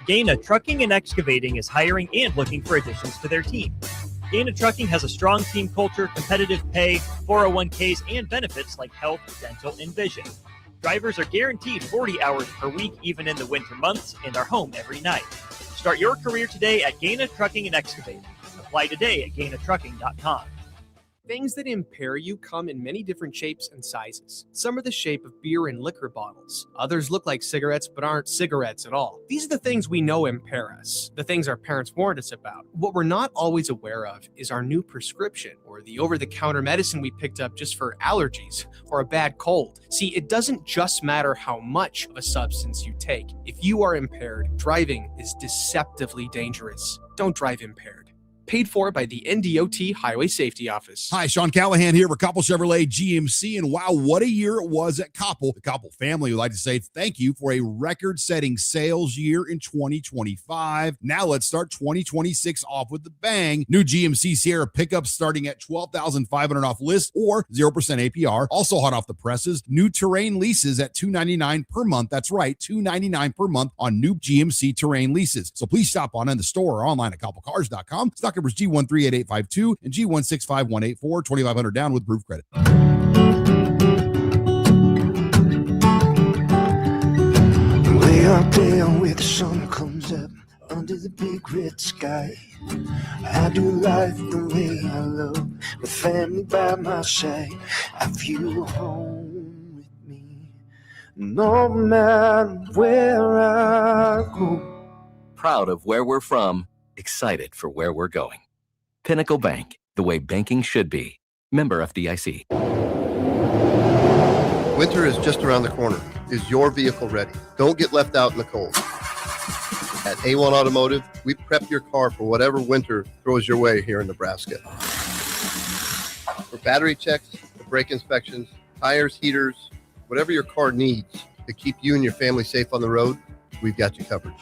Gaina Trucking and Excavating is hiring and looking for additions to their team. Gaina Trucking has a strong team culture, competitive pay, 401ks, and benefits like health, dental, and vision. Drivers are guaranteed 40 hours per week, even in the winter months, and are home every night. Start your career today at Gaina Trucking and Excavating. Apply today at GainaTrucking.com. Things that impair you come in many different shapes and sizes. Some are the shape of beer and liquor bottles. Others look like cigarettes but aren't cigarettes at all. These are the things we know impair us, the things our parents warned us about. What we're not always aware of is our new prescription, or the over-the-counter medicine we picked up just for allergies or a bad cold. See, it doesn't just matter how much of a substance you take. If you are impaired, driving is deceptively dangerous. Don't drive impaired. Paid for by the NDOT Highway Safety Office. Hi, Sean Callahan here for Koppel Chevrolet GMC, and wow, what a year it was at Koppel. The Koppel family would like to say thank you for a record-setting sales year in 2025. Now let's start 2026 off with the bang. New GMC Sierra pickups starting at $12,500 off list or 0% APR. Also hot off the presses, new Terrain leases at $299 per month. That's right, $299 per month on new GMC Terrain leases. So please stop on in the store or online at KoppelCars.com. Stock numbers G138852 and G165184, $2,500 down with proof credit. Way out there where the sun comes up under the big red sky, I do life the way I love, with family by my side. I have you home with me, no matter where I go. Proud of where we're from, excited for where we're going. Pinnacle Bank, the way banking should be. Member FDIC. Winter is just around the corner. Is your vehicle ready? Don't get left out in the cold. At A1 Automotive, we prep your car for whatever winter throws your way here in Nebraska. For battery checks, for brake inspections, tires, heaters, whatever your car needs to keep you and your family safe on the road, we've got you covered.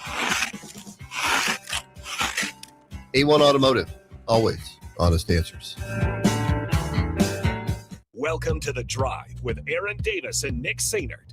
A1 Automotive, always honest answers. Welcome to The Drive with Aaron Davis and Nick Sainert.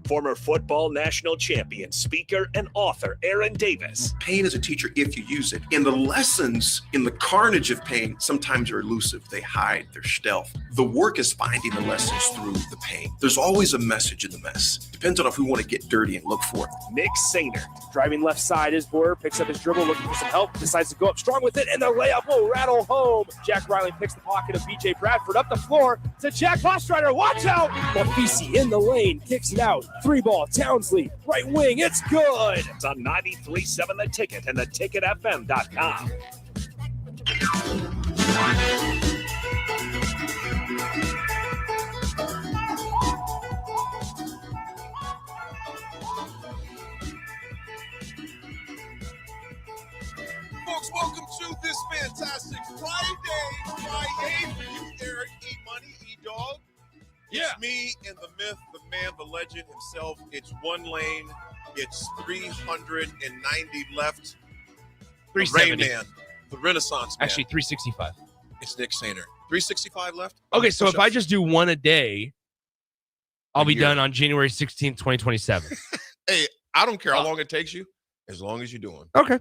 Former football national champion, speaker, and author Aaron Davis. Pain is a teacher if you use it. And the lessons in the carnage of pain sometimes are elusive. They hide, they're stealth. The work is finding the lessons through the pain. There's always a message in the mess. Depends on if we want to get dirty and look for it. Nick Sainert. Driving left side, his border picks up his dribble, looking for some help, decides to go up strong with it, and the layup will rattle home. Jack Riley picks the pocket of BJ Bradford up the floor to Jack Hostrider. Watch out! Mafisi in the lane, kicks it out. 3-ball, Townsley, right wing, it's good. It's on 93.7 The Ticket and theticketfm.com. Folks, welcome to this fantastic Friday for you, Eric E. Money, E-Dog. It's me and the myth, the man, the legend himself. It's one lane. It's 390 left. 370. Rain Man, the Renaissance Man. Actually, 365. It's Nick Sainert. 365 left? Okay, so if I just do one a day, I'll be done on January 16th, 2027. Hey, I don't care how long it takes you, as long as you're doing. Okay.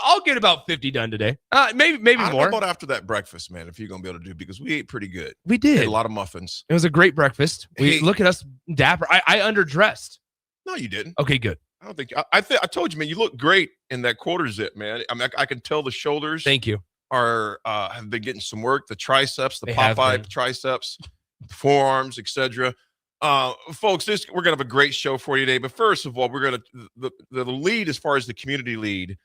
I'll get about 50 done today. Maybe I don't know more. about after that breakfast, man, if you're going to be able to do, because we ate pretty good. We did. Ate a lot of muffins. It was a great breakfast. Hey. Look at us dapper. I underdressed. No, you didn't. Okay, good. I don't think I told you, man. You look great in that quarter zip, man. I mean, I can tell the shoulders. Thank you. Are have been getting some work. The triceps, the They have Popeye been. triceps, forearms, etc. Folks, we're gonna have a great show for you today. But first of all, we're gonna the lead as far as the community lead.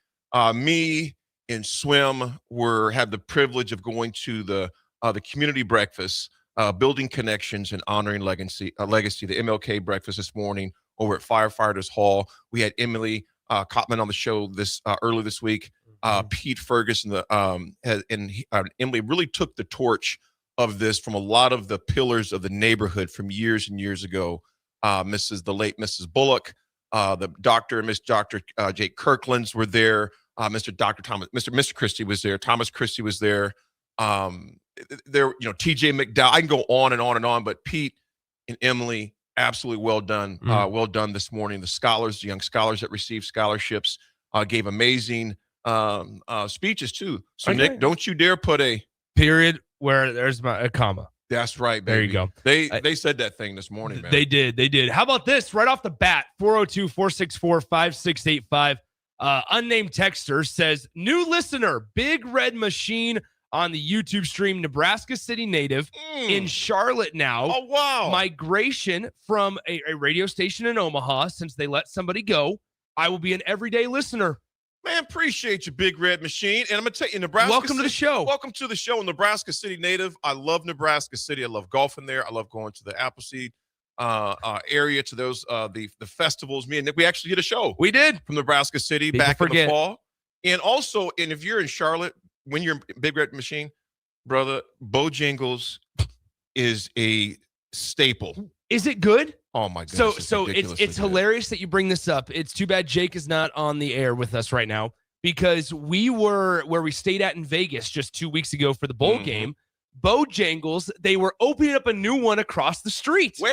Me and Swim had the privilege of going to the community breakfast, building connections and honoring legacy. The MLK breakfast this morning over at Firefighters Hall. We had Emily Kottman on the show early this week. Pete Ferguson and Emily really took the torch of this from a lot of the pillars of the neighborhood from years and years ago. The late Mrs. Bullock, the doctor, Miss Dr. Jake Kirklands were there. Mr. Christie was there. Thomas Christie was there. TJ McDowell. I can go on and on and on, but Pete and Emily, absolutely well done. Well done this morning. The young scholars that received scholarships, gave amazing speeches too. So Okay. Nick, don't you dare put a period where there's a comma. That's right, baby. There you go. They said that thing this morning, man. They did. How about this? Right off the bat, 402-464-5685. Unnamed texter says, new listener, Big Red Machine on the YouTube stream, Nebraska City native in Charlotte now. Oh, wow. Migration from a radio station in Omaha since they let somebody go. I will be an everyday listener. Man, appreciate you, Big Red Machine. And I'm going to tell you, Nebraska Welcome to the show. Welcome to the show, Nebraska City native. I love Nebraska City. I love golfing there. I love going to the Appleseed area, to those the festivals. Me and Nick, we actually did a show. We did. From Nebraska City People back in the forget. fall. And also, and if you're in Charlotte, when you're in Big Red Machine, brother, Bojangles is a staple. Is it good? Oh my goodness. So ridiculously it's good. hilarious that you bring this up. It's too bad Jake is not on the air with us right now, because we were where we stayed at in Vegas just 2 weeks ago for the bowl game. Bojangles, they were opening up a new one across the street. Where?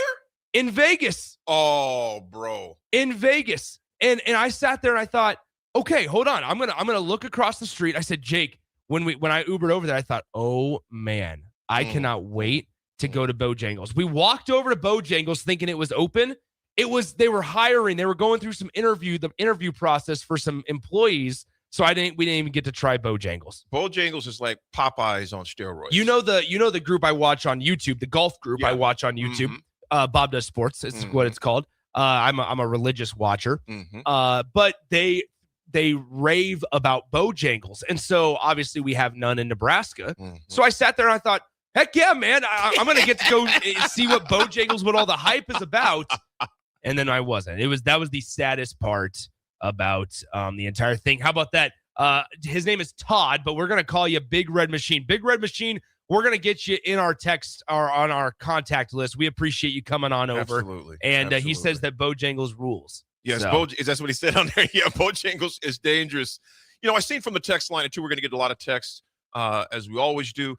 In Vegas. Oh, bro. In Vegas. And I sat there and I thought, okay, hold on. I'm gonna look across the street. I said, Jake, when I Ubered over there, I thought, oh man, I cannot wait to go to Bojangles. We walked over to Bojangles thinking it was open. They were hiring. They were going through the interview process for some employees. So we didn't even get to try Bojangles. Bojangles is like Popeyes on steroids. You know the group I watch on YouTube, the golf group I watch on YouTube. Bob Does Sports is what it's called. I'm a religious watcher. But they rave about Bojangles. And so obviously we have none in Nebraska. So I sat there and I thought, heck yeah, man, I'm going to get to go see what Bojangles, what all the hype is about. And then I wasn't. That was the saddest part about the entire thing. How about that? His name is Todd, but we're going to call you Big Red Machine. Big Red Machine, we're going to get you in our text or on our contact list. We appreciate you coming on over. Absolutely. And he says that Bojangles rules. Yes, So- that's what he said on there. Yeah, Bojangles is dangerous. You know, I seen from the text line too. We're going to get a lot of texts as we always do.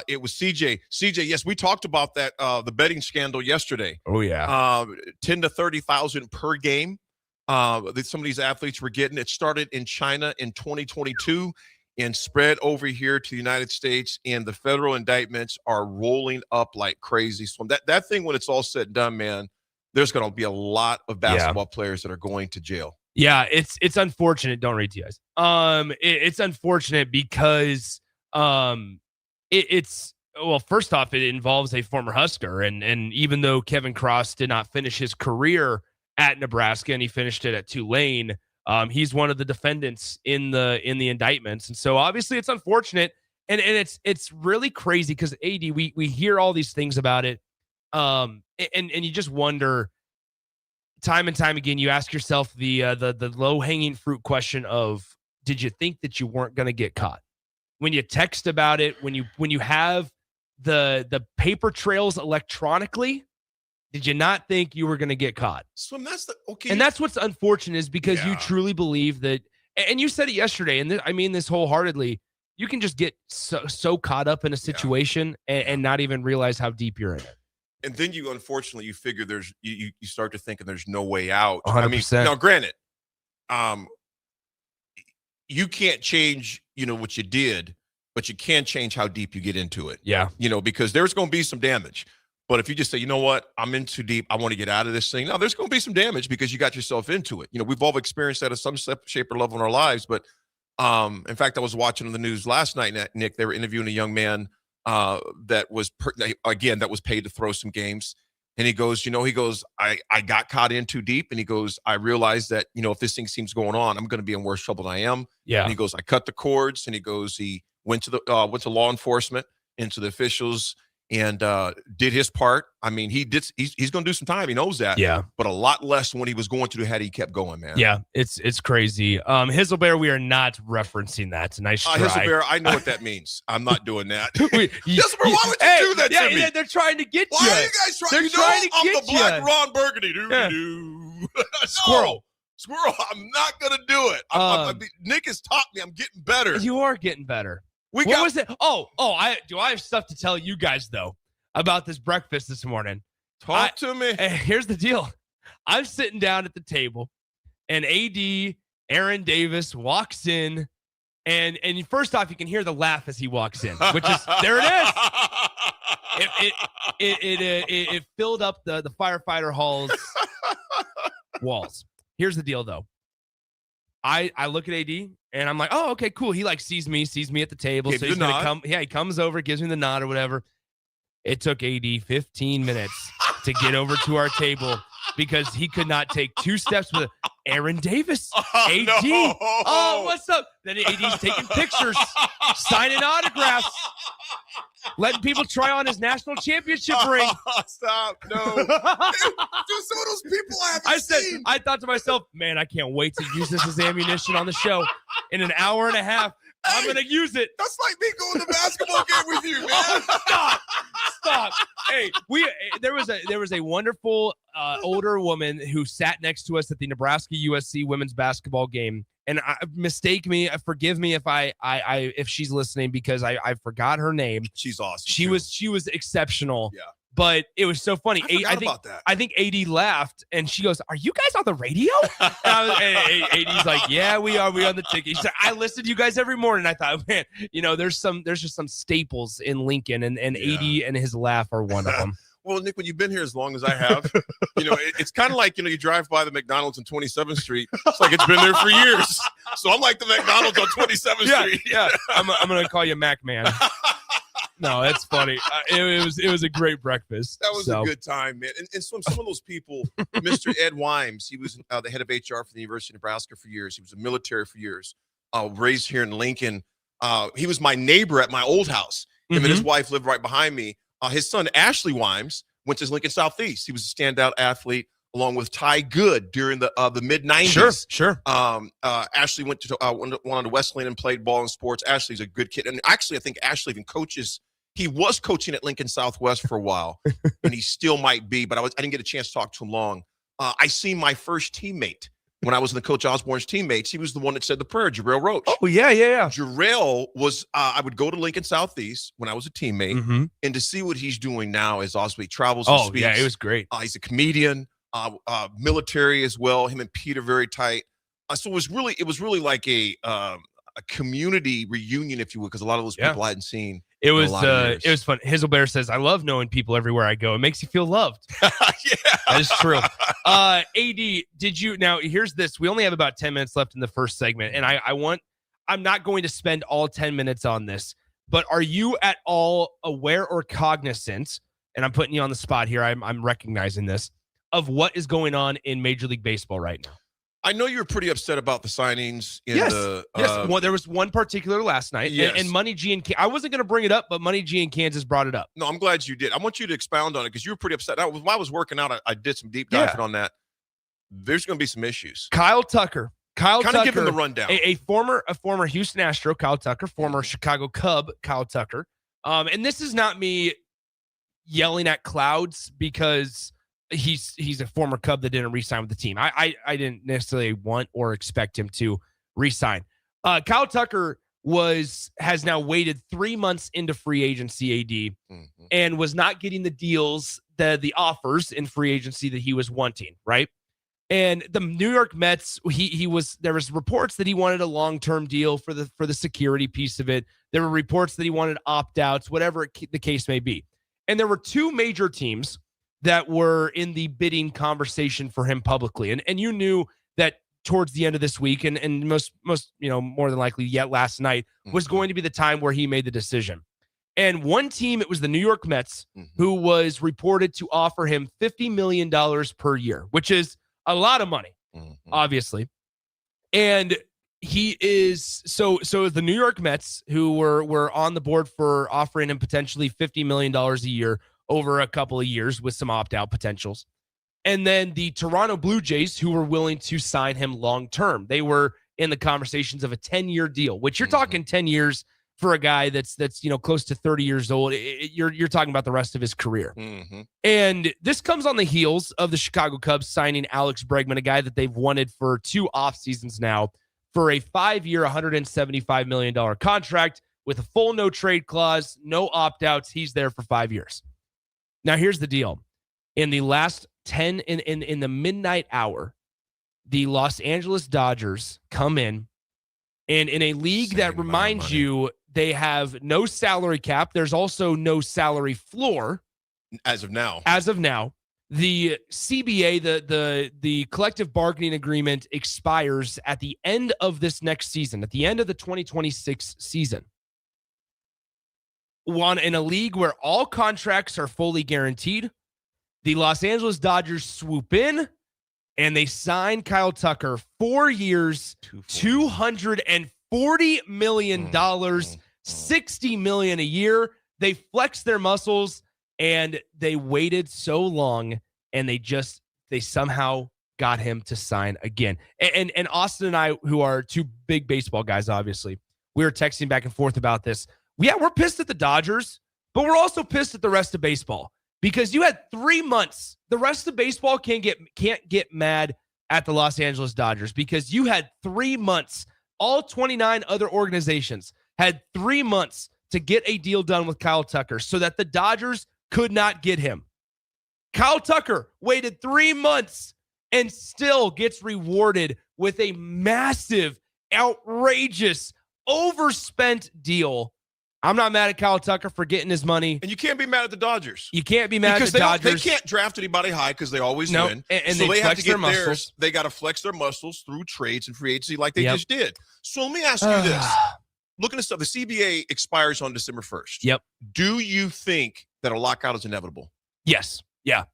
It was CJ. CJ, yes, we talked about that the betting scandal yesterday. Oh yeah, 10 to 30,000 per game. That some of these athletes were getting. It started in China in 2022 and spread over here to the United States. And the federal indictments are rolling up like crazy. So that thing, when it's all said and done, man, there's going to be a lot of basketball players that are going to jail. Yeah, it's unfortunate. Don't read to you guys. It's unfortunate because it's first off, it involves a former Husker, and even though Kevin Cross did not finish his career at Nebraska and he finished it at Tulane, he's one of the defendants in the indictments, and so obviously it's unfortunate, and it's really crazy because AD, we hear all these things about it, and you just wonder. Time and time again, you ask yourself the low-hanging fruit question of, did you think that you weren't going to get caught? When you text about it, when you have the paper trails electronically, did you not think you were going to get caught? Swim, that's the okay. And that's what's unfortunate, is because you truly believe that, and you said it yesterday, and I mean this wholeheartedly, you can just get so caught up in a situation and not even realize how deep you're in it. And then you, unfortunately, you figure you start to think, and there's no way out. 100%. I mean, now granted, you can't change, what you did, but you can change how deep you get into it. Yeah. Because there's going to be some damage. But if you just say, you know what, I'm in too deep, I want to get out of this thing. Now, there's going to be some damage because you got yourself into it. We've all experienced that at some shape or level in our lives. But in fact, I was watching on the news last night, Nick, they were interviewing a young man that was paid to throw some games. And he goes, I got caught in too deep. And he goes, I realized that, if this thing seems going on, I'm going to be in worse trouble than I am. Yeah. And he goes, I cut the cords. And he goes, he went to law enforcement and to the officials and did his part. I mean, he's going to do some time. He knows that. Yeah. But a lot less than what he was going to do had he kept going, man. Yeah, it's crazy. Hizzlebear, we are not referencing that. Nice try. Hizzlebear, I know what that means. I'm not doing that. Hizzlebear, why would you do that to me? Yeah, they're trying to get you. Why are you guys trying? They're trying to I'm get the Black you. Ron Burgundy. Squirrel. Squirrel. I'm not gonna do it. Nick has taught me. I'm getting better. You are getting better. What was it? I have stuff to tell you guys though about this breakfast this morning. Talk to me. Here's the deal. I'm sitting down at the table, and AD Aaron Davis walks in, and first off, you can hear the laugh as he walks in, which is there it is. It filled up the firefighter hall's walls. Here's the deal, though. I look at AD and I'm like, oh, okay, cool. He like sees me at the table, so he's gonna come. Yeah, he comes over, gives me the nod or whatever. It took AD 15 minutes to get over to our table because he could not take 2 steps with Aaron Davis. AD. No. Oh, what's up? Then AD's taking pictures, signing autographs, letting people try on his national championship ring. Stop. No. Dude, some of those people I haven't seen. I thought to myself, man, I can't wait to use this as ammunition on the show. In an hour and a half, I'm going to use it. That's like me going to basketball game with you, man. Oh, stop. Hey, there was a wonderful older woman who sat next to us at the Nebraska USC women's basketball game. And forgive me if she's listening because I forgot her name. She's awesome. She was exceptional. Yeah. But it was so funny. I think AD laughed and she goes, "Are you guys on the radio?" And AD's like, "Yeah, we are. We on the ticket." She said, "I listen to you guys every morning." I thought, man, there's just some staples in Lincoln, and AD and his laugh are one of them. Well, Nick, when you've been here as long as I have, it's kind of like, you drive by the McDonald's on 27th Street. It's like it's been there for years. So I'm like the McDonald's on 27th Street. Yeah. I'm going to call you Mac Man. No, that's funny. It was a great breakfast. That was a good time, man. And some of those people, Mr. Ed Wimes, he was the head of HR for the University of Nebraska for years. He was in the military for years, raised here in Lincoln. He was my neighbor at my old house. Him and his wife lived right behind me. His son, Ashley Wimes, went to Lincoln Southeast. He was a standout athlete along with Ty Good during the mid-90s. Sure. Ashley went on to Wesleyan and played ball in sports. Ashley's a good kid. And actually, I think Ashley even coaches. He was coaching at Lincoln Southwest for a while, and he still might be, but I didn't get a chance to talk to him long. I seen my first teammate when I was in the Coach Osborne's teammates. He was the one that said the prayer, Jarrell Roach. Oh, yeah. Jarrell was, I would go to Lincoln Southeast when I was a teammate, and to see what he's doing now is awesome. He travels and speaks. Yeah, it was great. He's a comedian, military as well. Him and Pete are very tight. So it was really like a community reunion, if you would, because a lot of those people I hadn't seen. It was fun. Hizzlebear says, "I love knowing people everywhere I go. It makes you feel loved." Yeah, that is true. AD, did you now? Here's this. We only have about 10 minutes left in the first segment, and I'm not going to spend all 10 minutes on this. But are you at all aware or cognizant? And I'm putting you on the spot here. I'm recognizing this of what is going on in Major League Baseball right now. I know you're pretty upset about the signings. Yes. Well, there was one particular last night, and Money G and I wasn't going to bring it up, but Money G in Kansas brought it up. No, I'm glad you did. I want you to expound on it because you were pretty upset. While I was working out, I did some deep diving on that. There's going to be some issues. Kyle Tucker, kind of give him the rundown. A former Houston Astro, Kyle Tucker, former Chicago Cub, Kyle Tucker. And this is not me yelling at clouds because he's a former Cub that didn't re-sign with the team. I didn't necessarily want or expect him to re-sign. Kyle Tucker has now waited 3 months into free agency, AD, and was not getting the deals, the offers in free agency that he was wanting, right? And the New York Mets, there was reports that he wanted a long-term deal for the security piece of it. There were reports that he wanted opt-outs, whatever the case may be. And there were 2 major teams that were in the bidding conversation for him publicly. And you knew that towards the end of this week, and most more than likely yet last night, was going to be the time where he made the decision. And one team, it was the New York Mets, who was reported to offer him $50 million per year, which is a lot of money, obviously. And he is so the New York Mets, who were on the board for offering him potentially $50 million a year over a couple of years with some opt-out potentials. And then the Toronto Blue Jays, who were willing to sign him long-term. They were in the conversations of a 10-year deal, which you're talking 10 years for a guy that's close to 30 years old. You're talking about the rest of his career. And this comes on the heels of the Chicago Cubs signing Alex Bregman, a guy that they've wanted for 2 off seasons now, for a 5-year, $175 million contract with a full no-trade clause, no opt-outs. He's there for 5 years. Now, here's the deal. In the last 10, in the midnight hour, the Los Angeles Dodgers come in, and in a league that reminds you they have no salary cap, there's also no salary floor. As of now. The CBA, the collective bargaining agreement, expires at the end of this next season, at the end of the 2026 season. In a league where all contracts are fully guaranteed, the Los Angeles Dodgers swoop in and they sign Kyle Tucker 4 years, $240 million, $60 million a year. They flex their muscles. And they waited so long, and they somehow got him to sign again. And Austin and I, who are two big baseball guys, obviously, we were texting back and forth about this. Yeah, we're pissed at the Dodgers, but we're also pissed at the rest of baseball because you had 3 months. The rest of baseball can't get mad at the Los Angeles Dodgers because you had 3 months. All 29 other organizations had 3 months to get a deal done with Kyle Tucker so that the Dodgers could not get him. Kyle Tucker waited 3 months and still gets rewarded with a massive, outrageous, overspent deal. I'm not mad at Kyle Tucker for getting his money. And you can't be mad at the Dodgers. You can't be mad at the Dodgers. They can't draft anybody high because they always win. And so they have to their get muscles. theirs. They got to flex their muscles through trades and free agency like they just did. So let me ask you this. Looking at stuff, the CBA expires on December 1st. Yep. Do you think that a lockout is inevitable? Yes. Yeah.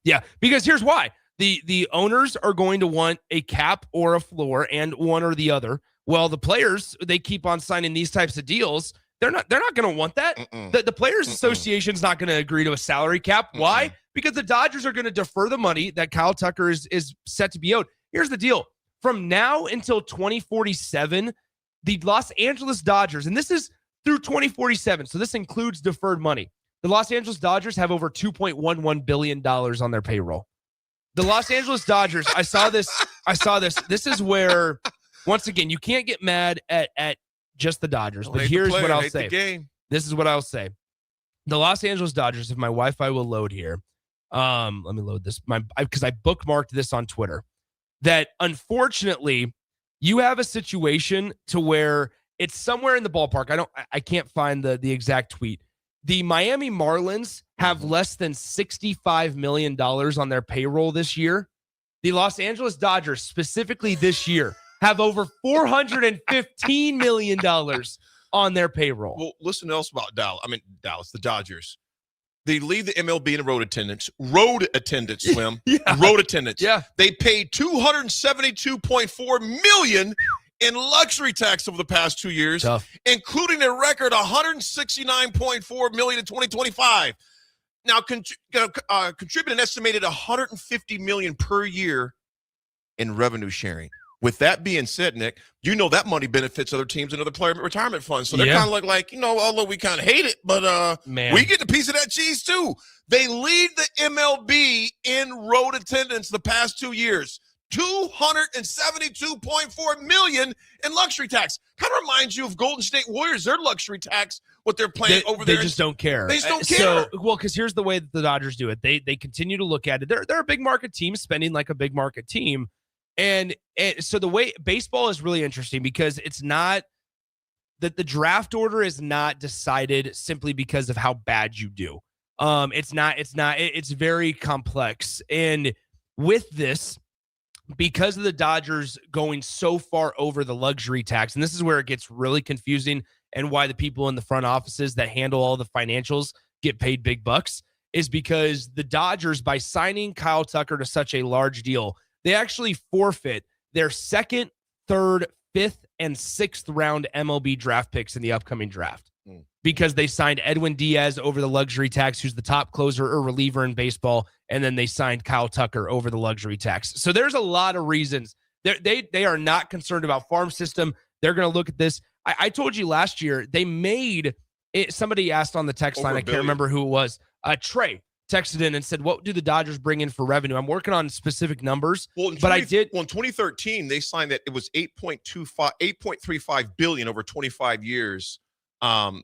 Because here's why. The owners are going to want a cap or a floor and one or the other. Well, the players, they keep on signing these types of deals. They're not going to want that. The Players Association's not going to agree to a salary cap. Why? Because the Dodgers are going to defer the money that Kyle Tucker is set to be owed. Here's the deal. From now until 2047, the Los Angeles Dodgers, and this is through 2047, so this includes deferred money. The Los Angeles Dodgers have over $2.11 billion on their payroll. The Los Angeles Dodgers, I saw this. This is where, once again, you can't get mad at just the Dodgers. But here's what I'll say. This is what I'll say. The Los Angeles Dodgers, if my Wi-Fi will load here, let me load this. Because I bookmarked this on Twitter. That unfortunately, you have a situation to where it's somewhere in the ballpark. I can't find the exact tweet. The Miami Marlins have less than $65 million on their payroll this year. The Los Angeles Dodgers, specifically this year, have over $415 million on their payroll. Well, listen else about Dallas, the Dodgers. They lead the MLB in road attendance. Road attendance, Slim. Road attendance. Yeah. They paid $272.4 million in luxury tax over the past 2 years, including a record $169.4 million in 2025. Now, contribute an estimated $150 million per year in revenue sharing. With that being said, Nick, that money benefits other teams and other player retirement funds. So they're kind of like, although we kind of hate it, but we get a piece of that cheese too. They lead the MLB in road attendance the past 2 years. $272.4 million in luxury tax. Kind of reminds you of Golden State Warriors, their luxury tax, what they're playing over there. They just don't care. They just don't care. Because here's the way that the Dodgers do it. They continue to look at it. They're a big market team spending like a big market team. And so the way baseball is really interesting because it's not that the draft order is not decided simply because of how bad you do. It's very complex. And with this, because of the Dodgers going so far over the luxury tax, and this is where it gets really confusing and why the people in the front offices that handle all the financials get paid big bucks, is because the Dodgers, by signing Kyle Tucker to such a large deal, they actually forfeit their second, third, fifth, and sixth round MLB draft picks in the upcoming draft because they signed Edwin Diaz over the luxury tax, who's the top closer or reliever in baseball, and then they signed Kyle Tucker over the luxury tax. So there's a lot of reasons. They are not concerned about farm system. They're going to look at this. I told you last year, they made it. Somebody asked on the text line, I can't remember who it was, Trey texted in and said, what do the Dodgers bring in for revenue? I'm working on specific numbers, but I did. Well, in 2013, they signed that it was $8.35 billion over 25 years.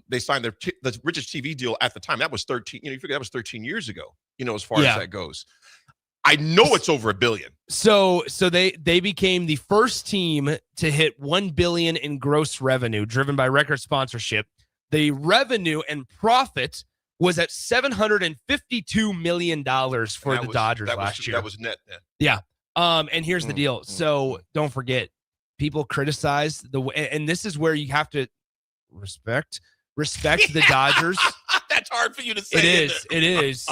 They signed the richest TV deal at the time. That was 13. You forget that was 13 years ago. As far as that goes. I know it's over $1 billion. So they became the first team to hit $1 billion in gross revenue, driven by record sponsorship. The revenue and profit was at $752 million for the Dodgers last year. That was net then. Yeah. And here's the deal. So don't forget, people criticize the way, and this is where you have to respect the Dodgers. That's hard for you to say. It is.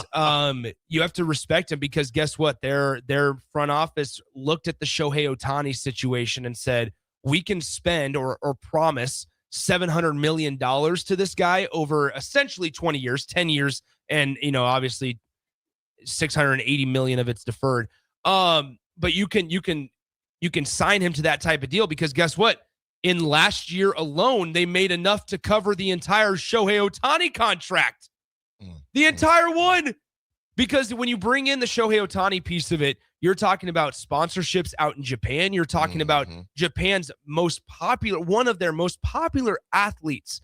You have to respect them because guess what? Their front office looked at the Shohei Ohtani situation and said, we can spend or promise $700 million to this guy over essentially 20 years, 10 years, and obviously $680 million of it's deferred. But you can sign him to that type of deal because guess what? In last year alone, they made enough to cover the entire Shohei Ohtani contract. The entire one. Because when you bring in the Shohei Ohtani piece of it, you're talking about sponsorships out in Japan. You're talking about Japan's one of their most popular athletes.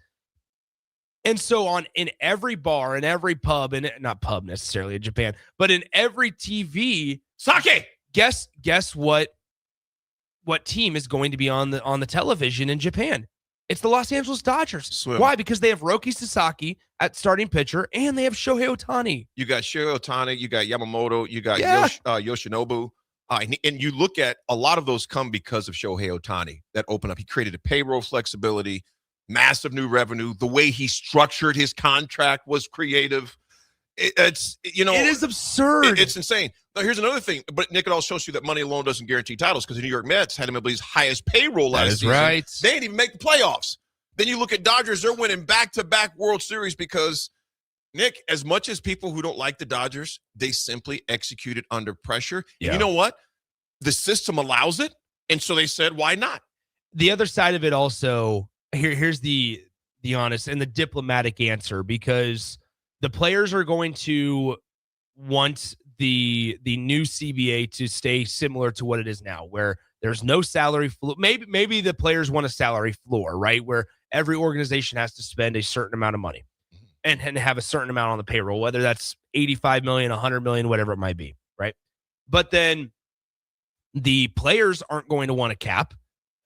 And so in every bar, in every pub, and not pub necessarily in Japan, but in every TV, sake. Guess what team is going to be on the television in Japan? It's the Los Angeles Dodgers. Swim. Why? Because they have Roki Sasaki at starting pitcher, and they have Shohei Ohtani. You got Shohei Ohtani, you got Yamamoto, you got Yoshinobu. And you look at a lot of those come because of Shohei Ohtani that open up. He created a payroll flexibility, massive new revenue. The way he structured his contract was creative. It is absurd. It's insane. Now, here's another thing. But Nick, it all shows you that money alone doesn't guarantee titles because the New York Mets had him at his highest payroll last season. Right. They didn't even make the playoffs. Then you look at Dodgers, they're winning back-to-back World Series because, Nick, as much as people who don't like the Dodgers, they simply executed under pressure. Yeah. You know what? The system allows it, and so they said, why not? The other side of it also, here's the honest and the diplomatic answer, because the players are going to want the new CBA to stay similar to what it is now, where there's no salary floor. Maybe the players want a salary floor, right? Where every organization has to spend a certain amount of money and have a certain amount on the payroll, whether that's 85 million, 100 million, whatever it might be, right? But then the players aren't going to want a cap,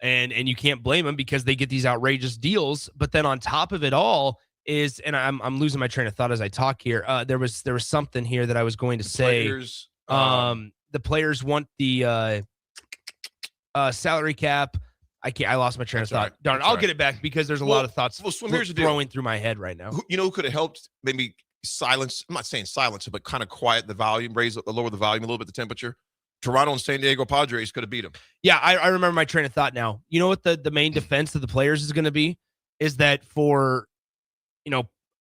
and you can't blame them because they get these outrageous deals. But then on top of it all is, and I'm losing my train of thought as I talk here. There was something here that I was going to say. The players want the salary cap. I lost my train of thought. Right. Darn, I'll get it back because there's a lot of thoughts here's the deal. throwing through my head right now. Who could have helped maybe silence? I'm not saying silence it, but kind of quiet the volume, lower the volume a little bit, the temperature. Toronto and San Diego Padres could have beat them. Yeah, I remember my train of thought now. You know what the main defense of the players is going to be? Is that for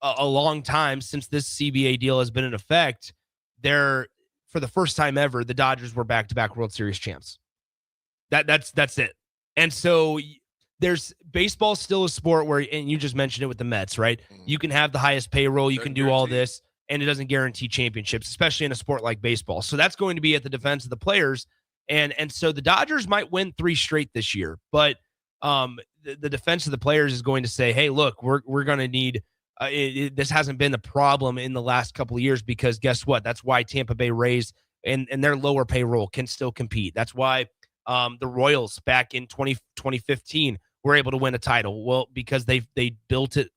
a long time since this CBA deal has been in effect, for the first time ever, the Dodgers were back-to-back World Series champs. That's it. And so there's baseball still a sport where, and you just mentioned it with the Mets, right? You can have the highest payroll, you can do all this, and it doesn't guarantee championships, especially in a sport like baseball. So that's going to be at the defense of the players. And so the Dodgers might win 3 straight this year, but the defense of the players is going to say, hey, look, we're going to need this hasn't been the problem in the last couple of years because guess what? That's why Tampa Bay Rays and their lower payroll can still compete. That's why the Royals back in 2015 were able to win a title. Well, because they built it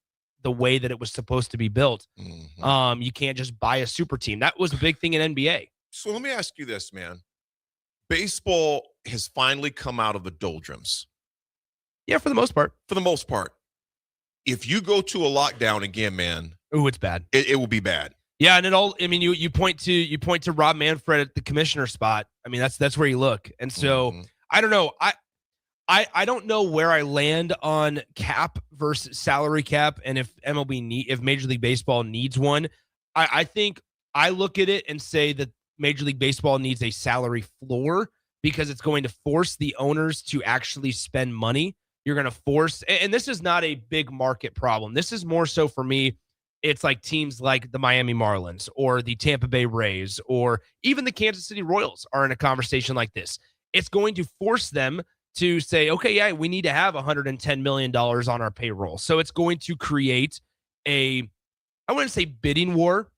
the way that it was supposed to be built. You can't just buy a super team. That was a big thing in NBA. So let me ask you this, man. Baseball has finally come out of the doldrums. Yeah, for the most part. For the most part. If you go to a lockdown again, man. Ooh, it's bad. It will be bad. Yeah, and you point to Rob Manfred at the commissioner spot. I mean, that's where you look. And so I don't know. I don't know where I land on cap versus salary cap, and if if Major League Baseball needs one. I think I look at it and say that Major League Baseball needs a salary floor because it's going to force the owners to actually spend money. You're going to force, and this is not a big market problem. This is more so for me. It's like teams like the Miami Marlins or the Tampa Bay Rays or even the Kansas City Royals are in a conversation like this. It's going to force them to say, okay, yeah, we need to have $110 million on our payroll. So it's going to create I wouldn't say bidding war,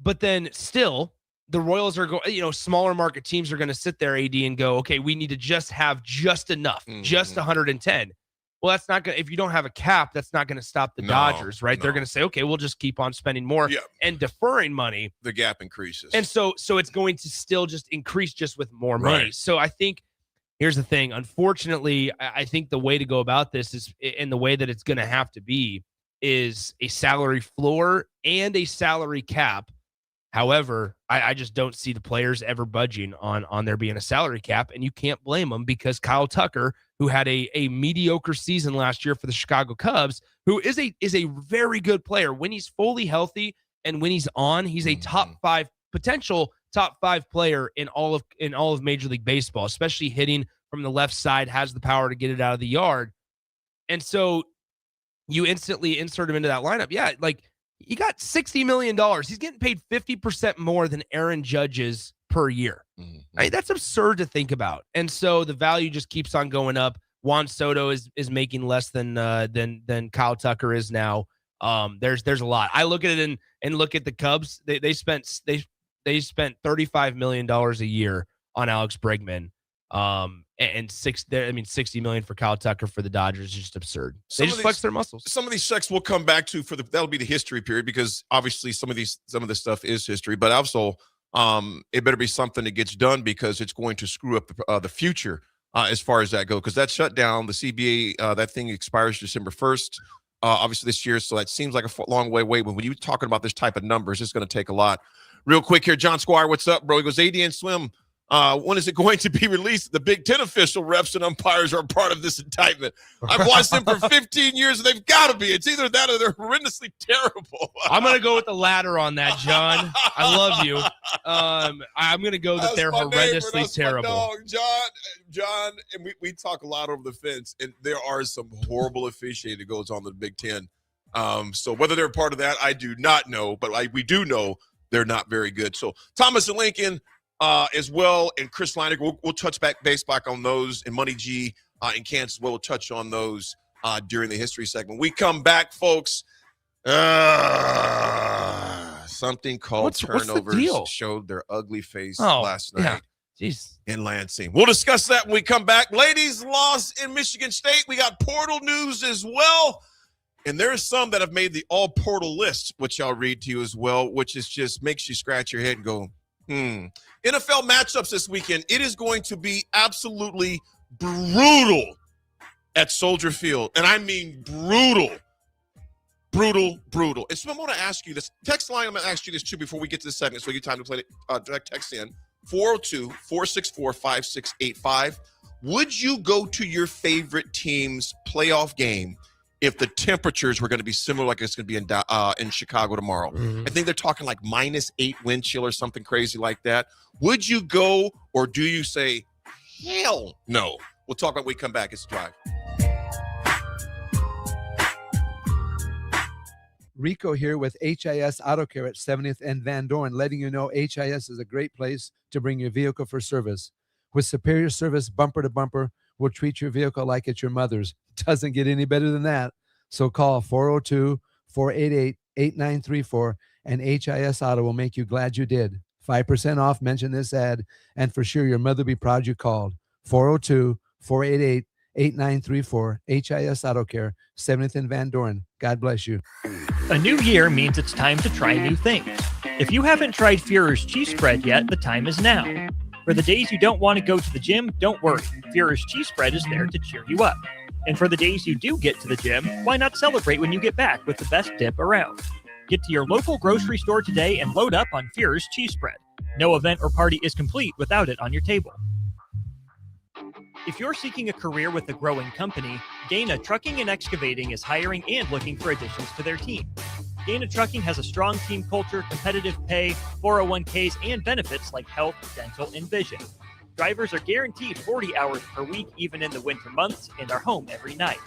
but then still the Royals are going, smaller market teams are going to sit there, AD, and go, okay, we need to just have just enough, just 110. Well, that's not going to, if you don't have a cap, that's not going to stop the Dodgers, right? No. They're going to say, okay, we'll just keep on spending more and deferring money. The gap increases. And so it's going to still just increase just with more money. Right. So I think here's the thing. Unfortunately, I think the way to go about this is, and the way that it's going to have to be, is a salary floor and a salary cap. However, I just don't see the players ever budging on there being a salary cap, and you can't blame them, because Kyle Tucker, who had a mediocre season last year for the Chicago Cubs, who is a very good player when he's fully healthy, and when he's on, he's a potential top five player in all of Major League Baseball, especially hitting from the left side, has the power to get it out of the yard. And so you instantly insert him into that lineup. Yeah, like, he got $60 million. He's getting paid 50% more than Aaron Judge is per year. Right? That's absurd to think about. And so the value just keeps on going up. Juan Soto is making less than Kyle Tucker is now. There's a lot. I look at it and look at the Cubs. They spent $35 million a year on Alex Bregman. And $60 million for Kyle Tucker for the Dodgers is just absurd. They just flex their muscles. Some of these checks we'll come back to that'll be the history period, because obviously some of this stuff is history, but also it better be something that gets done, because it's going to screw up the future as far as that goes. Because that shutdown, the CBA, that thing expires December 1st, obviously this year. So that seems like a long way away. But when you're talking about this type of numbers, it's going to take a lot. Real quick here, John Squire, what's up, bro? He goes, AD and Swim. When is it going to be released? The Big Ten official refs and umpires are a part of this indictment. I've watched them for 15 years, and they've got to be. It's either that or they're horrendously terrible. I'm going to go with the latter on that, John. I love you. I'm going to go that they're horrendously terrible. John, and we talk a lot over the fence, and there are some horrible officiating that goes on in the Big Ten. So whether they're a part of that, I do not know, but we do know they're not very good. So Thomas and Lincoln, as well, and Chris Leininger, we'll touch base back on those, and Money G in Kansas, we'll touch on those during the history segment. We come back, folks. Something called turnovers showed their ugly face last night in Lansing. We'll discuss that when we come back. Ladies lost in Michigan State. We got portal news as well. And there's some that have made the all portal list, which I'll read to you as well, which is just makes you scratch your head and go, NFL matchups this weekend. It is going to be absolutely brutal at Soldier Field. And I mean brutal. Brutal. And so I'm going to ask you this. Text line, I'm going to ask you this too before we get to the segment, so you get time to play it. Direct text in 402-464-5685. Would you go to your favorite team's playoff game if the temperatures were going to be similar like it's going to be in Chicago tomorrow? I think they're talking like -8 wind chill or something crazy like that. Would you go, or do you say, hell no? We'll talk about when we come back. It's The Drive. Rico here with HIS Auto Care at 70th and Van Dorn, letting you know HIS is a great place to bring your vehicle for service. With superior service bumper to bumper, we'll treat your vehicle like it's your mother's. Doesn't get any better than that. So call 402-488-8934 and HIS Auto will make you glad you did. 5% off, mention this ad, and for sure your mother will be proud you called. 402-488-8934, HIS Auto Care, 70th and Van Dorn. God bless you. A new year means it's time to try new things. If you haven't tried Führer's cheese spread yet, the time is now. For the days you don't want to go to the gym, don't worry. Führer's cheese spread is there to cheer you up. And for the days you do get to the gym, why not celebrate when you get back with the best dip around? Get to your local grocery store today and load up on Führer's cheese spread. No event or party is complete without it on your table. If you're seeking a career with a growing company, Dana Trucking and Excavating is hiring and looking for additions to their team. Dana Trucking has a strong team culture, competitive pay, 401ks, and benefits like health, dental, and vision. Drivers are guaranteed 40 hours per week, even in the winter months, and are home every night.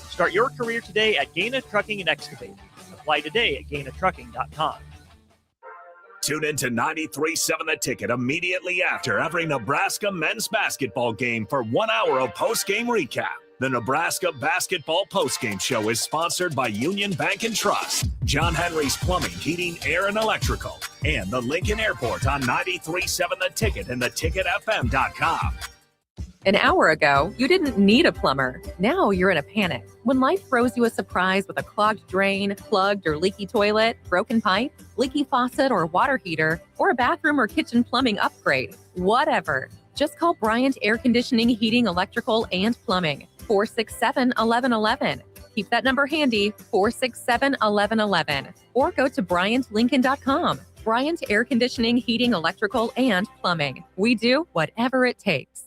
Start your career today at Dana Trucking and Excavating. Apply today at GainaTrucking.com. Tune in to 93.7 The Ticket immediately after every Nebraska men's basketball game for 1 hour of post-game recap. The Nebraska Basketball Postgame Show is sponsored by Union Bank and Trust, John Henry's Plumbing, Heating, Air, and Electrical, and the Lincoln Airport on 93.7 The Ticket and theticketfm.com. An hour ago, you didn't need a plumber. Now you're in a panic. When life throws you a surprise with a clogged drain, plugged or leaky toilet, broken pipe, leaky faucet or water heater, or a bathroom or kitchen plumbing upgrade, whatever. Just call Bryant Air Conditioning, Heating, Electrical, and Plumbing. 467-1111. Keep that number handy, 467-1111. Or go to BryantLincoln.com. Bryant Air Conditioning, Heating, Electrical, and Plumbing. We do whatever it takes.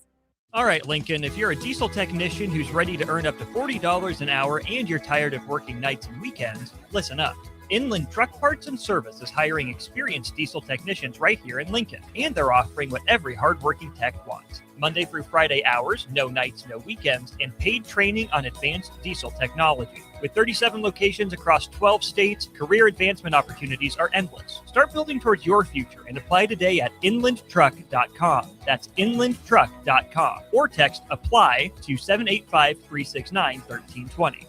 All right, Lincoln, if you're a diesel technician who's ready to earn up to $40 an hour and you're tired of working nights and weekends, listen up. Inland Truck Parts and Service is hiring experienced diesel technicians right here in Lincoln, and they're offering what every hardworking tech wants. Monday through Friday hours, no nights, no weekends, and paid training on advanced diesel technology. With 37 locations across 12 states, career advancement opportunities are endless. Start building towards your future and apply today at inlandtruck.com. That's inlandtruck.com. Or text APPLY to 785-369-1320.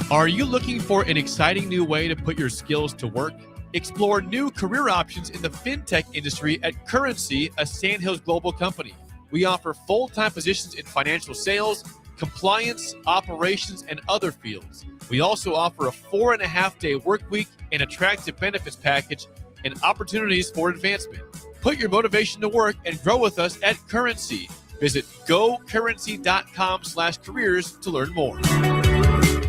Are you looking for an exciting new way to put your skills to work? Explore new career options in the fintech industry at Currency, a Sandhills Global company. We offer full-time positions in financial sales, compliance, operations, and other fields. We also offer a 4.5-day work week, an attractive benefits package, and opportunities for advancement. Put your motivation to work and grow with us at Currency. Visit gocurrency.com/careers to learn more.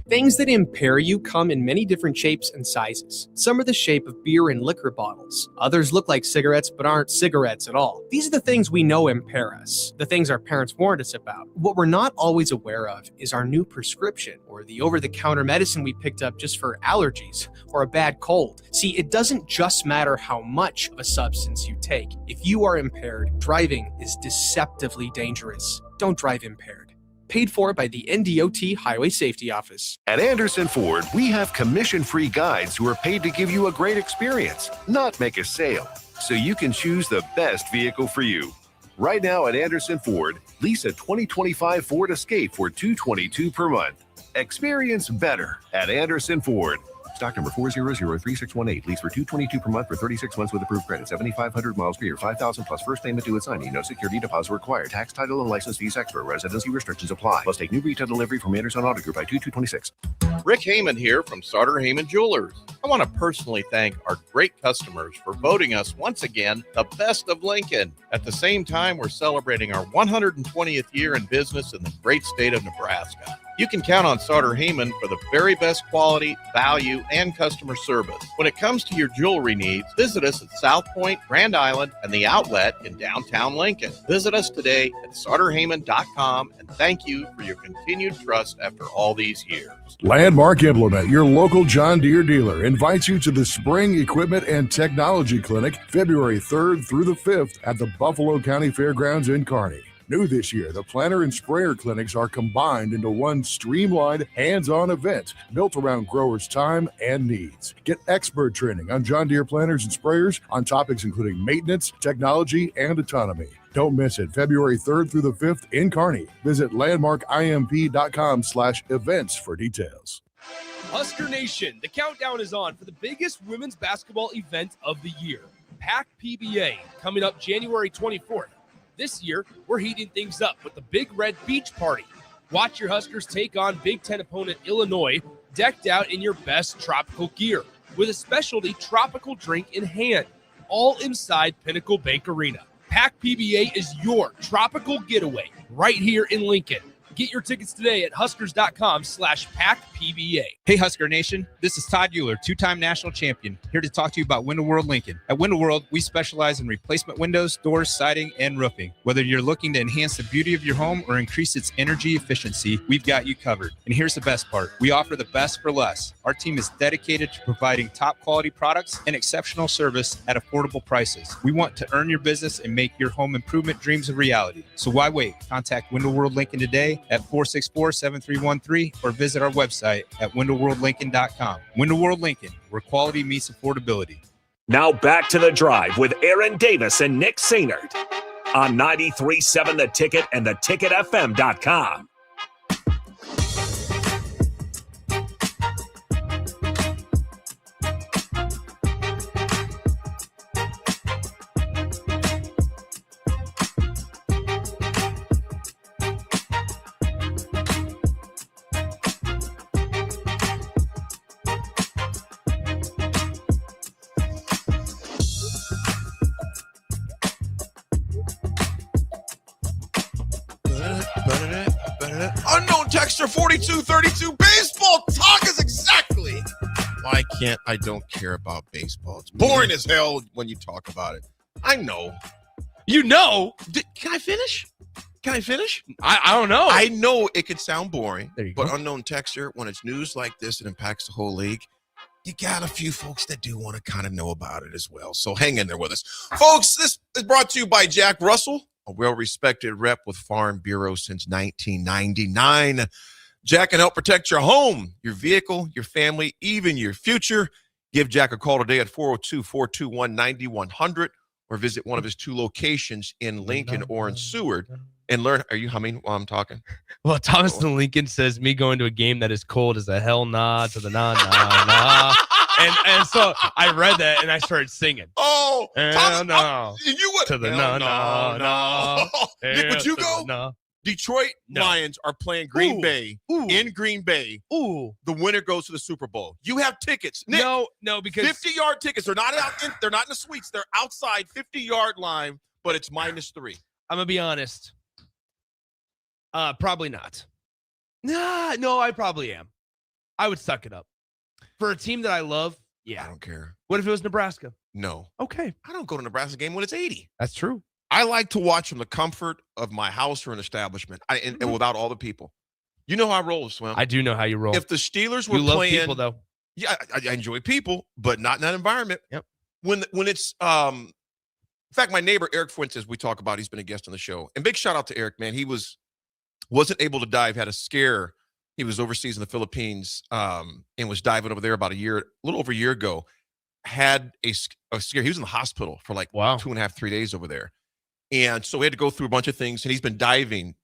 Things that impair you come in many different shapes and sizes. Some are the shape of beer and liquor bottles. Others look like cigarettes but aren't cigarettes at all. These are the things we know impair us, the things our parents warned us about. What we're not always aware of is our new prescription, or the over-the-counter medicine we picked up just for allergies or a bad cold. See, it doesn't just matter how much of a substance you take. If you are impaired, driving is deceptively dangerous. Don't drive impaired. Paid for by the NDOT Highway Safety Office. At Anderson Ford, we have commission-free guides who are paid to give you a great experience, not make a sale, so you can choose the best vehicle for you. Right now at Anderson Ford, lease a 2025 Ford Escape for $222 per month. Experience better at Anderson Ford. Stock number 4003618. Lease for $222 per month for 36 months with approved credit. 7,500 miles per year. 5,000 plus first payment due at signing. No security deposit required. Tax, title, and license fees extra. Residency restrictions apply. Must take new retail delivery from Anderson Auto Group by 2226. Rick Heyman here from Sartor Heyman Jewelers. I want to personally thank our great customers for voting us once again the best of Lincoln. At the same time, we're celebrating our 120th year in business in the great state of Nebraska. You can count on Sartor Heyman for the very best quality, value, and customer service. When it comes to your jewelry needs, visit us at South Point, Grand Island, and the Outlet in downtown Lincoln. Visit us today at sartorheyman.com, and thank you for your continued trust after all these years. Landmark Implement, your local John Deere dealer, invites you to the Spring Equipment and Technology Clinic, February 3rd through the 5th at the Buffalo County Fairgrounds in Kearney. New this year, the planter and sprayer clinics are combined into one streamlined, hands-on event built around growers' time and needs. Get expert training on John Deere planters and sprayers on topics including maintenance, technology, and autonomy. Don't miss it. February 3rd through the 5th in Kearney. Visit landmarkimp.com/events for details. Husker Nation, the countdown is on for the biggest women's basketball event of the year, PAC PBA, coming up January 24th. This year, we're heating things up with the Big Red Beach Party. Watch your Huskers take on Big Ten opponent Illinois, decked out in your best tropical gear, with a specialty tropical drink in hand, all inside Pinnacle Bank Arena. PAC PBA is your tropical getaway right here in Lincoln. Get your tickets today at huskers.com/PACPBA. Hey, Husker Nation. This is Todd Euler, two-time national champion, here to talk to you about Window World Lincoln. At Window World, we specialize in replacement windows, doors, siding, and roofing. Whether you're looking to enhance the beauty of your home or increase its energy efficiency, we've got you covered. And here's the best part. We offer the best for less. Our team is dedicated to providing top-quality products and exceptional service at affordable prices. We want to earn your business and make your home improvement dreams a reality. So why wait? Contact Window World Lincoln today at 464-7313 or visit our website at windowworldlincoln.com. Window World Lincoln, where quality meets affordability. Now back to The Drive with Aaron Davis and Nick Sainert on 93.7 The Ticket and theticketfm.com. Texter 4232. Baseball talk is exactly why I don't care about baseball. It's boring as hell when you talk about it. I know. You know? Can I finish? Can I finish? I don't know. I know it could sound boring, There you but go. unknown texture, when it's news like this, it impacts the whole league. You got a few folks that do want to kind of know about it as well. So hang in there with us. Folks, this is brought to you by Jack Russell, a well-respected rep with Farm Bureau since 1999. Jack can help protect your home, your vehicle, your family, even your future. Give Jack a call today at 402-421-9100 or visit one of his 2 locations in Lincoln or in Seward and learn. Are you humming while I'm talking? Well, Thomas in Lincoln says me going to a game that is cold is a hell nah to the nah. And so I read that and I started singing. Oh, hell no. You would To the no. Nick, would you go? No. Detroit No. Lions are playing Green Ooh. Bay in Green Bay. Ooh. The winner goes to the Super Bowl. You have tickets. Nick, No, because 50-yard tickets. They're not they're not in the suites. They're outside 50-yard line, but it's -3. I'm gonna be honest. Probably not. No, I probably am. I would suck it up. For a team that I love, yeah. I don't care. What if it was Nebraska? No. Okay. I don't go to Nebraska game when it's 80. That's true. I like to watch from the comfort of my house or an establishment and without all the people. You know how I roll, Swim. I do know how you roll. If the Steelers were you love playing, people, though. Yeah, I enjoy people, but not in that environment. Yep. When it's in fact, my neighbor Eric Fuentes, we talk about, he's been a guest on the show. And big shout out to Eric, man. He wasn't able to dive, had a scare. He was overseas in the Philippines and was diving over there about a little over a year ago. Had a scare. He was in the hospital for like 2.5, 3 days over there. And so we had to go through a bunch of things. And he's been diving,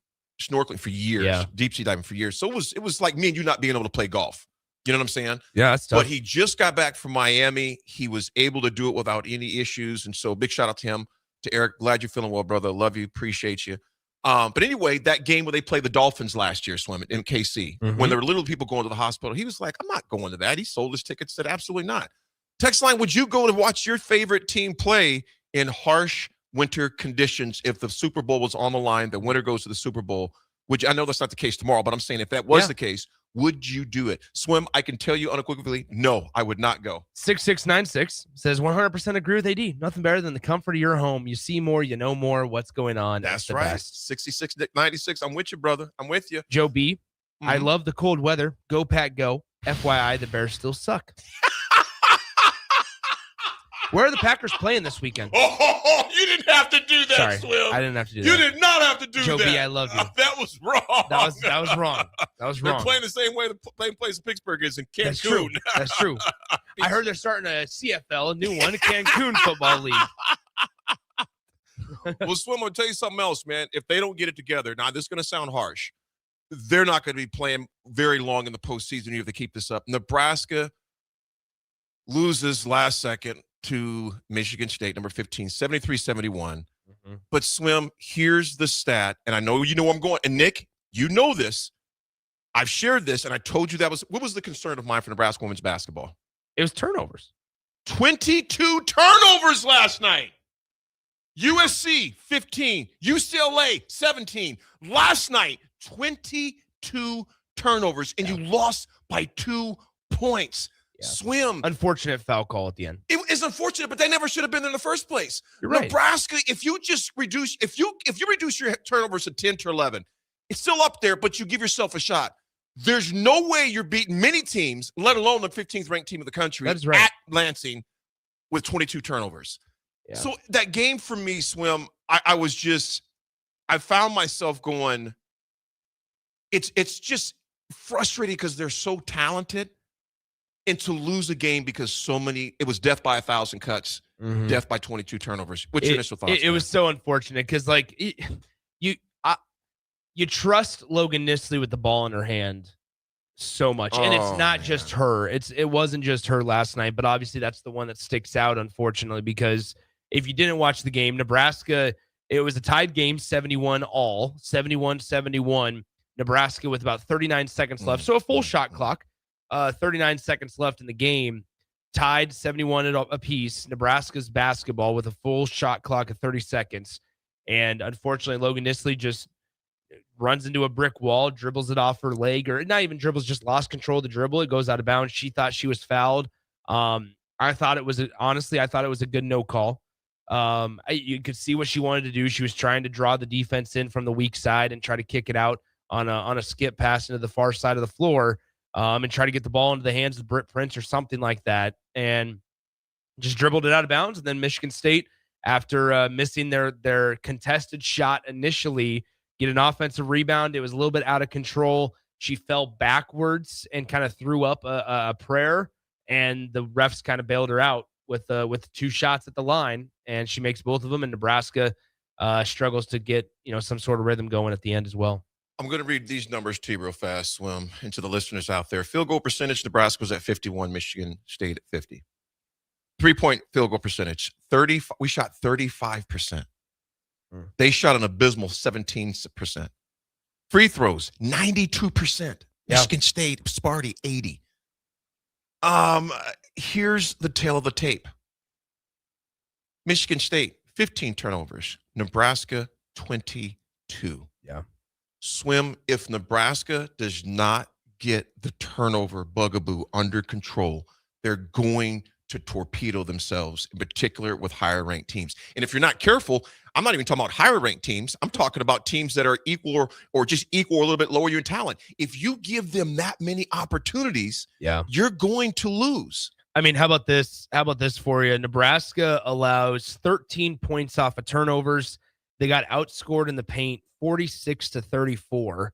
snorkeling for years, deep sea diving for years. So it was like me and you not being able to play golf. You know what I'm saying? Yeah, that's tough. But he just got back from Miami. He was able to do it without any issues. And so big shout out to him, to Eric. Glad you're feeling well, brother. Love you. Appreciate you. But anyway, that game where they played the Dolphins last year, Swim, in KC, when there were little people going to the hospital, he was like, I'm not going to that. He sold his tickets, said absolutely not. Text line, would you go to watch your favorite team play in harsh winter conditions if the Super Bowl was on the line, the winner goes to the Super Bowl? Which I know that's not the case tomorrow, but I'm saying if that was the case, would you do it? Swim, I can tell you unequivocally, no, I would not go. 6696 says 100% agree with AD. Nothing better than the comfort of your home. You see more, you know more. What's going on? That's the right. best. 6696. I'm with you, brother. I'm with you. Joe B. I love the cold weather. Go Pack Go. FYI, the Bears still suck. Where are the Packers playing this weekend? Oh, you didn't have to do that, Sorry, Swim. I didn't have to do that. You did not have to do Joe that. B, I love you. That was wrong. That was wrong. That was wrong. They're playing the same way the playing place in Pittsburgh is in Cancun. That's true. That's true. I heard they're starting a CFL, a new one, a Cancun football league. Well, Swim, I'll tell you something else, man. If they don't get it together, now this is going to sound harsh. They're not going to be playing very long in the postseason if they keep this up. Nebraska loses last second to Michigan State, number 15, 73-71. But Swim, here's the stat, and I know you know where I'm going. And Nick, you know this. I've shared this, and I told you what was the concern of mine for Nebraska women's basketball? It was turnovers. 22 turnovers last night. USC, 15. UCLA, 17. Last night, 22 turnovers, and you lost by 2 points. Yeah. Swim. Unfortunate foul call at the end. It is unfortunate, but they never should have been there in the first place. You're right. Nebraska, if you reduce your turnovers to 10 to 11, it's still up there, but you give yourself a shot. There's no way you're beating many teams, let alone the 15th ranked team of the country, That's right. at Lansing with 22 turnovers. Yeah. So that game for me, Swim, I found myself going, it's just frustrating because they're so talented. And to lose a game because it was death by 1,000 cuts, death by 22 turnovers. What's your initial thoughts? It was so unfortunate because, like, you trust Logan Nisley with the ball in her hand so much, and it's not just her. It wasn't just her last night, but obviously that's the one that sticks out, unfortunately, because if you didn't watch the game, Nebraska, it was a tied game, 71-71. Nebraska with about 39 seconds left, so a full shot clock. 39 seconds left in the game, tied 71 apiece. Nebraska's basketball with a full shot clock of 30 seconds. And unfortunately, Logan Nisley just runs into a brick wall, dribbles it off her leg, or not even dribbles, just lost control of the dribble. It goes out of bounds. She thought she was fouled. I thought it was a good no call. You could see what she wanted to do. She was trying to draw the defense in from the weak side and try to kick it out on a skip pass into the far side of the floor, and try to get the ball into the hands of Britt Prince or something like that, and just dribbled it out of bounds. And then Michigan State, after missing their contested shot initially, get an offensive rebound. It was a little bit out of control. She fell backwards and kind of threw up a prayer, and the refs kind of bailed her out with 2 shots at the line, and she makes both of them. And Nebraska struggles to get some sort of rhythm going at the end as well. I'm going to read these numbers to you real fast, Swim, and to the listeners out there. Field goal percentage, Nebraska was at 51, Michigan State at 50. 3-point field goal percentage, 30. We shot 35%. They shot an abysmal 17%. Free throws, 92%. Michigan State, Sparty, 80. Here's the tail of the tape. Michigan State, 15 turnovers. Nebraska, 22. Yeah. Swim, if Nebraska does not get the turnover bugaboo under control, they're going to torpedo themselves, in particular with higher ranked teams. And if you're not careful, I'm not even talking about higher ranked teams. I'm talking about teams that are equal or just equal or a little bit lower in talent. If you give them that many opportunities, you're going to lose. I mean, how about this? How about this for you? Nebraska allows 13 points off of turnovers. They got outscored in the paint 46-34.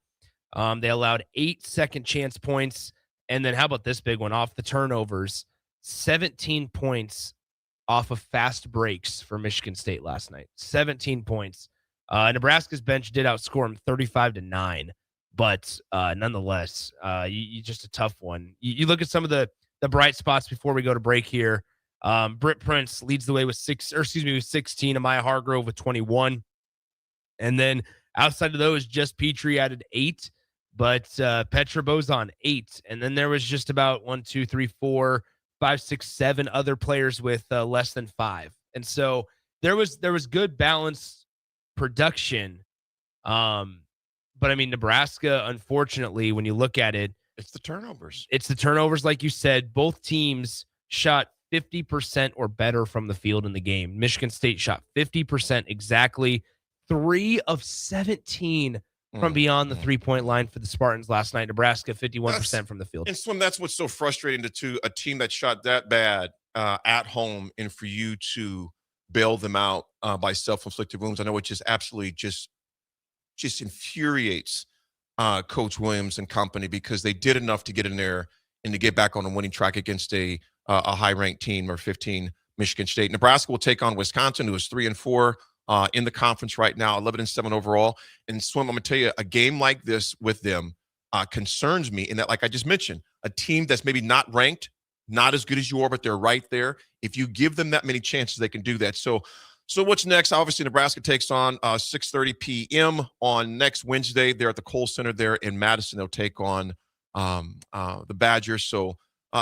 They allowed 8 second chance points. And then how about this big one off the turnovers? 17 points off of fast breaks for Michigan State last night. 17 points. Nebraska's bench did outscore them 35-9, but nonetheless, you just a tough one. You look at some of the bright spots before we go to break here. Britt Prince leads the way with 16. Amaya Hargrove with 21. And then outside of those, Jess Petrie added 8, but Petra Bozon 8. And then there was just about 1, 2, 3, 4, 5, 6, 7 other players with less than 5. And so there was good balanced production. But I mean, Nebraska, unfortunately, when you look at it, it's the turnovers. It's the turnovers, like you said. Both teams shot 50% or better from the field in the game. Michigan State shot 50% exactly. 3 of 17 from beyond the 3-point line for the Spartans last night. Nebraska, 51% from the field. And Swim, that's what's so frustrating to a team that shot that bad at home, and for you to bail them out by self-inflicted wounds. I know it just absolutely just infuriates Coach Williams and company, because they did enough to get in there and to get back on a winning track against a high-ranked team, or 15 Michigan State. Nebraska will take on Wisconsin, who is 3-4 in the conference right now, 11-7 overall. And Swim, I'm going to tell you, a game like this with them concerns me in that, like I just mentioned, a team that's maybe not ranked, not as good as you are, but they're right there. If you give them that many chances, they can do that. So what's next? Obviously, Nebraska takes on 6:30 p.m. on next Wednesday. They're at the Kohl Center there in Madison. They'll take on the Badgers. So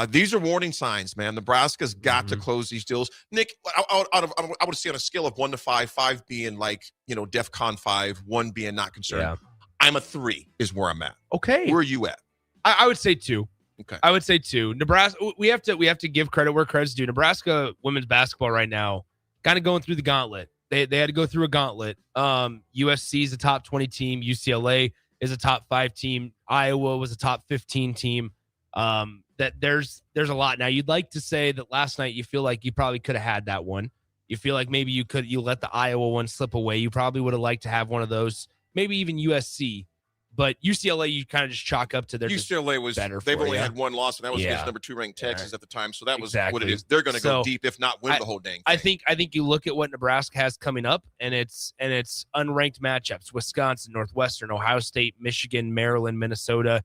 these are warning signs, man. Nebraska's got to close these deals. Nick, I would say on a scale of 1 to 5, 5 being like, DEFCON 5, 1 being not concerned. Yeah. I'm a 3 is where I'm at. Okay. Where are you at? I would say 2. Okay. I would say 2. Nebraska, we have to give credit where credit's due. Nebraska women's basketball right now, kind of going through the gauntlet. They had to go through a gauntlet. USC is a top 20 team. UCLA is a top 5 team. Iowa was a top 15 team. That there's a lot. Now, you'd like to say that last night you feel like you probably could have had that one. You feel like maybe you let the Iowa one slip away. You probably would have liked to have one of those, maybe even USC. But UCLA, you kind of just chalk up to their UCLA was better. They've only had one loss, and that was against number 2 ranked Texas at the time. So that was what it is. They're going to go deep, if not win the whole dang thing. I think you look at what Nebraska has coming up, and it's unranked matchups: Wisconsin, Northwestern, Ohio State, Michigan, Maryland, Minnesota,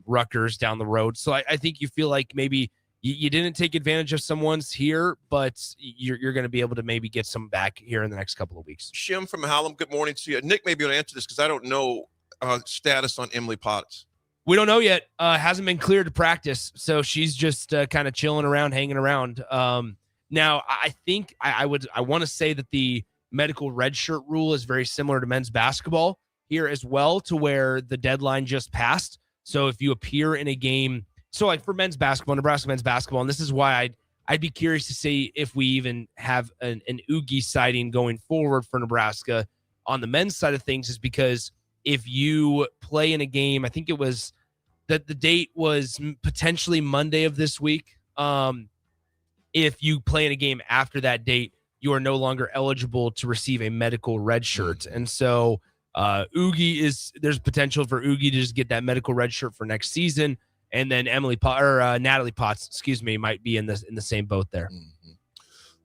Rutgers down the road. So I think you feel like maybe you didn't take advantage of some ones here, but you're going to be able to maybe get some back here in the next couple of weeks. Shim from Hallam, good morning to you. Nick may be able to answer this because I don't know status on Emily Potts. We don't know yet. Hasn't been cleared to practice, so she's just kind of chilling around, hanging around. Now, I think I want to say that the medical redshirt rule is very similar to men's basketball. here as well, to where the deadline just passed. So if you appear in a game, so like for men's basketball, Nebraska men's basketball, and this is why I'd be curious to see if we even have an Oogie sighting going forward for Nebraska on the men's side of things, is because if you play in a game, I think it was that the date was potentially Monday of this week. If you play in a game after that date, you are no longer eligible to receive a medical red shirt. And so there's potential for Oogie to just get that medical red shirt for next season. And then Natalie Potts, might be in the same boat there.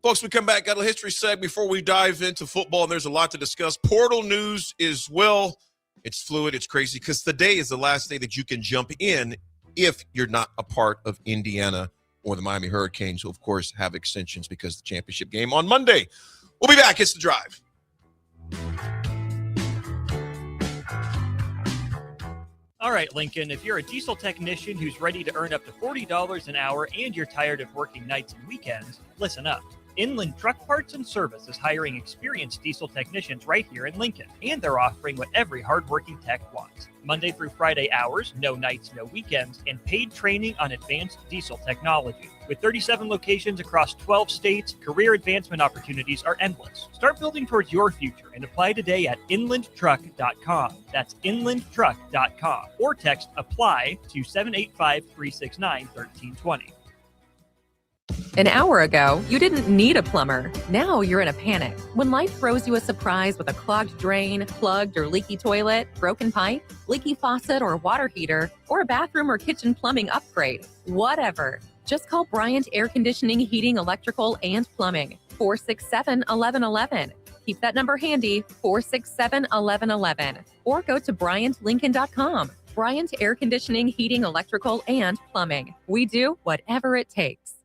Folks, we come back, got a history seg before we dive into football, and there's a lot to discuss. Portal news is, well, it's fluid, it's crazy, because today is the last day that you can jump in if you're not a part of Indiana or the Miami Hurricanes, who, of course, have extensions because of the championship game on Monday. We'll be back. It's The Drive. All right, Lincoln, if you're a diesel technician who's ready to earn up to $40 an hour and you're tired of working nights and weekends, listen up. Inland Truck Parts and Service is hiring experienced diesel technicians right here in Lincoln, and they're offering what every hardworking tech wants. Monday through Friday hours, no nights, no weekends, and paid training on advanced diesel technology. With 37 locations across 12 states, career advancement opportunities are endless. Start building towards your future and apply today at inlandtruck.com. That's inlandtruck.com. Or text APPLY to 785-369-1320. An hour ago, you didn't need a plumber. Now you're in a panic. When life throws you a surprise with a clogged drain, plugged or leaky toilet, broken pipe, leaky faucet or water heater, or a bathroom or kitchen plumbing upgrade, whatever. Just call Bryant Air Conditioning, Heating, Electrical, and Plumbing. 467-1111. Keep that number handy, 467-1111. Or go to BryantLincoln.com. Bryant Air Conditioning, Heating, Electrical, and Plumbing. We do whatever it takes.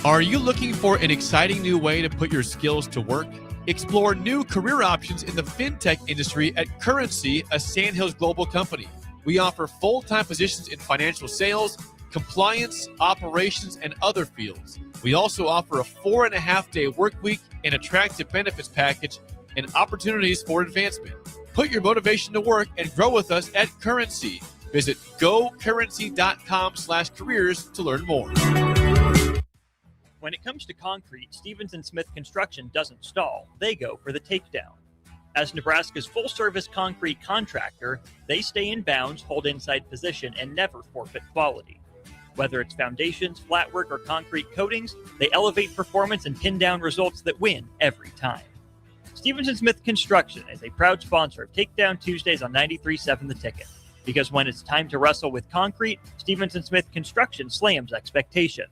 Are you looking for an exciting new way to put your skills to work? Explore new career options in the fintech industry at Currency, a Sandhills Global company. We offer full-time positions in financial sales, compliance, operations, and other fields. We also offer a 4.5-day work week, an attractive benefits package, and opportunities for advancement. Put your motivation to work and grow with us at Currency. Visit gocurrency.com/careers to learn more. When it comes to concrete, Stevens & Smith Construction doesn't stall. They go for the takedown. As Nebraska's full-service concrete contractor, they stay in bounds, hold inside position, and never forfeit quality. Whether it's foundations, flatwork, or concrete coatings, they elevate performance and pin down results that win every time. Stevens & Smith Construction is a proud sponsor of Takedown Tuesdays on 93.7 The Ticket. Because when it's time to wrestle with concrete, Stevens & Smith Construction slams expectations.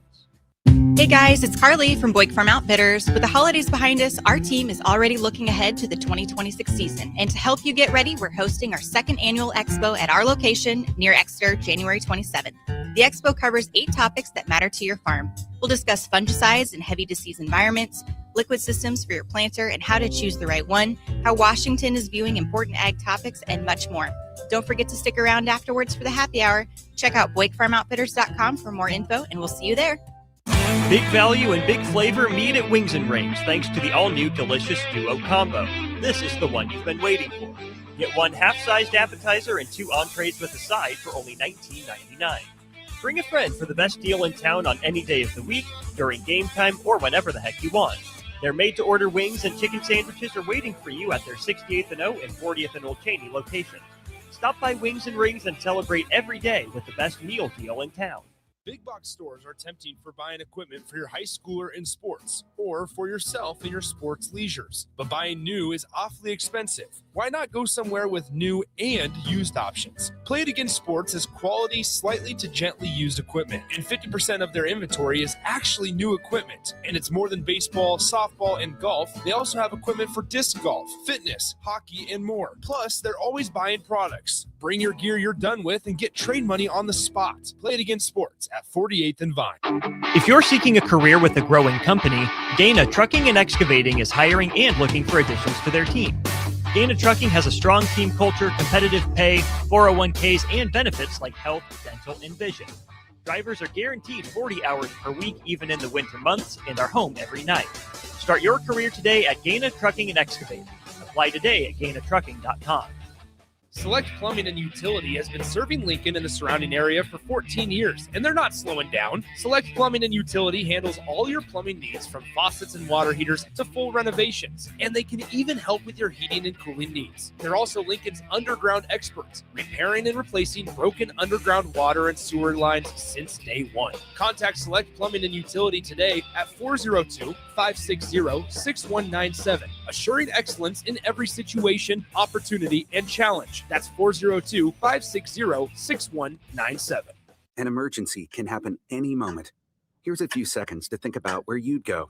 Hey guys, it's Carly from Boyk Farm Outfitters. With the holidays behind us, our team is already looking ahead to the 2026 season. And to help you get ready, we're hosting our second annual expo at our location near Exeter, January 27th. The expo covers 8 topics that matter to your farm. We'll discuss fungicides in heavy disease environments, liquid systems for your planter and how to choose the right one, how Washington is viewing important ag topics, and much more. Don't forget to stick around afterwards for the happy hour. Check out BoykFarmOutfitters.com for more info, and we'll see you there. Big value and big flavor meet at Wings and Rings thanks to the all-new Delicious Duo Combo. This is the one you've been waiting for. Get 1 half-sized appetizer and 2 entrees with a side for only $19.99. Bring a friend for the best deal in town on any day of the week, during game time, or whenever the heck you want. Their made-to-order wings and chicken sandwiches are waiting for you at their 68th and O and 40th and Old Cheney locations. Stop by Wings and Rings and celebrate every day with the best meal deal in town. Big box stores are tempting for buying equipment for your high schooler in sports or for yourself in your sports leisures. But buying new is awfully expensive. Why not go somewhere with new and used options? Play It Again Sports has quality, slightly to gently used equipment, and 50% of their inventory is actually new equipment. And it's more than baseball, softball, and golf. They also have equipment for disc golf, fitness, hockey, and more. Plus, they're always buying products. Bring your gear you're done with and get trade money on the spot. Play It Again Sports at 48th and Vine. If you're seeking a career with a growing company, Dana Trucking and Excavating is hiring and looking for additions to their team. Dana Trucking has a strong team culture, competitive pay, 401ks, and benefits like health, dental, and vision. Drivers are guaranteed 40 hours per week, even in the winter months, and are home every night. Start your career today at Dana Trucking and Excavating. Apply today at GainaTrucking.com. Select Plumbing and Utility has been serving Lincoln and the surrounding area for 14 years, and they're not slowing down. Select Plumbing and Utility handles all your plumbing needs, from faucets and water heaters to full renovations, and they can even help with your heating and cooling needs. They're also Lincoln's underground experts, repairing and replacing broken underground water and sewer lines since day one. Contact Select Plumbing and Utility today at 402-560-6197, assuring excellence in every situation, opportunity, and challenge. That's 402-560-6197. An emergency can happen any moment. Here's a few seconds to think about where you'd go.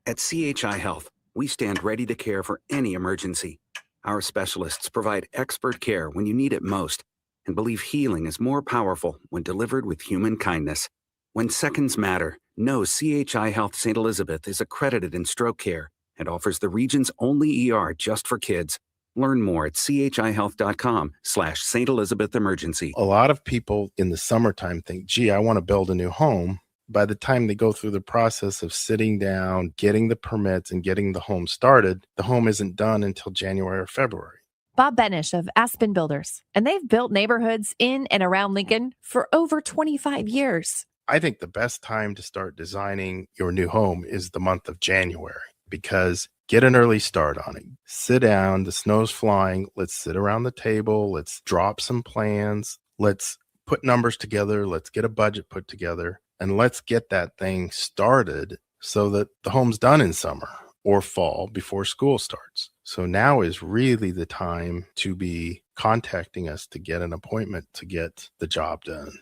At CHI Health, we stand ready to care for any emergency. Our specialists provide expert care when you need it most and believe healing is more powerful when delivered with human kindness. When seconds matter, know CHI Health St. Elizabeth is accredited in stroke care and offers the region's only ER just for kids. Learn more at chihealth.com/St. Elizabeth Emergency. A lot of people in the summertime think, gee, I want to build a new home. By the time they go through the process of sitting down, getting the permits, and getting the home started, the home isn't done until January or February. Bob Benish of Aspen Builders, and they've built neighborhoods in and around Lincoln for over 25 years. I think the best time to start designing your new home is the month of January, because get an early start on it. Sit down, the snow's flying. Let's sit around the table. Let's drop some plans. Let's put numbers together. Let's get a budget put together, and let's get that thing started so that the home's done in summer or fall before school starts. So now is really the time to be contacting us to get an appointment to get the job done.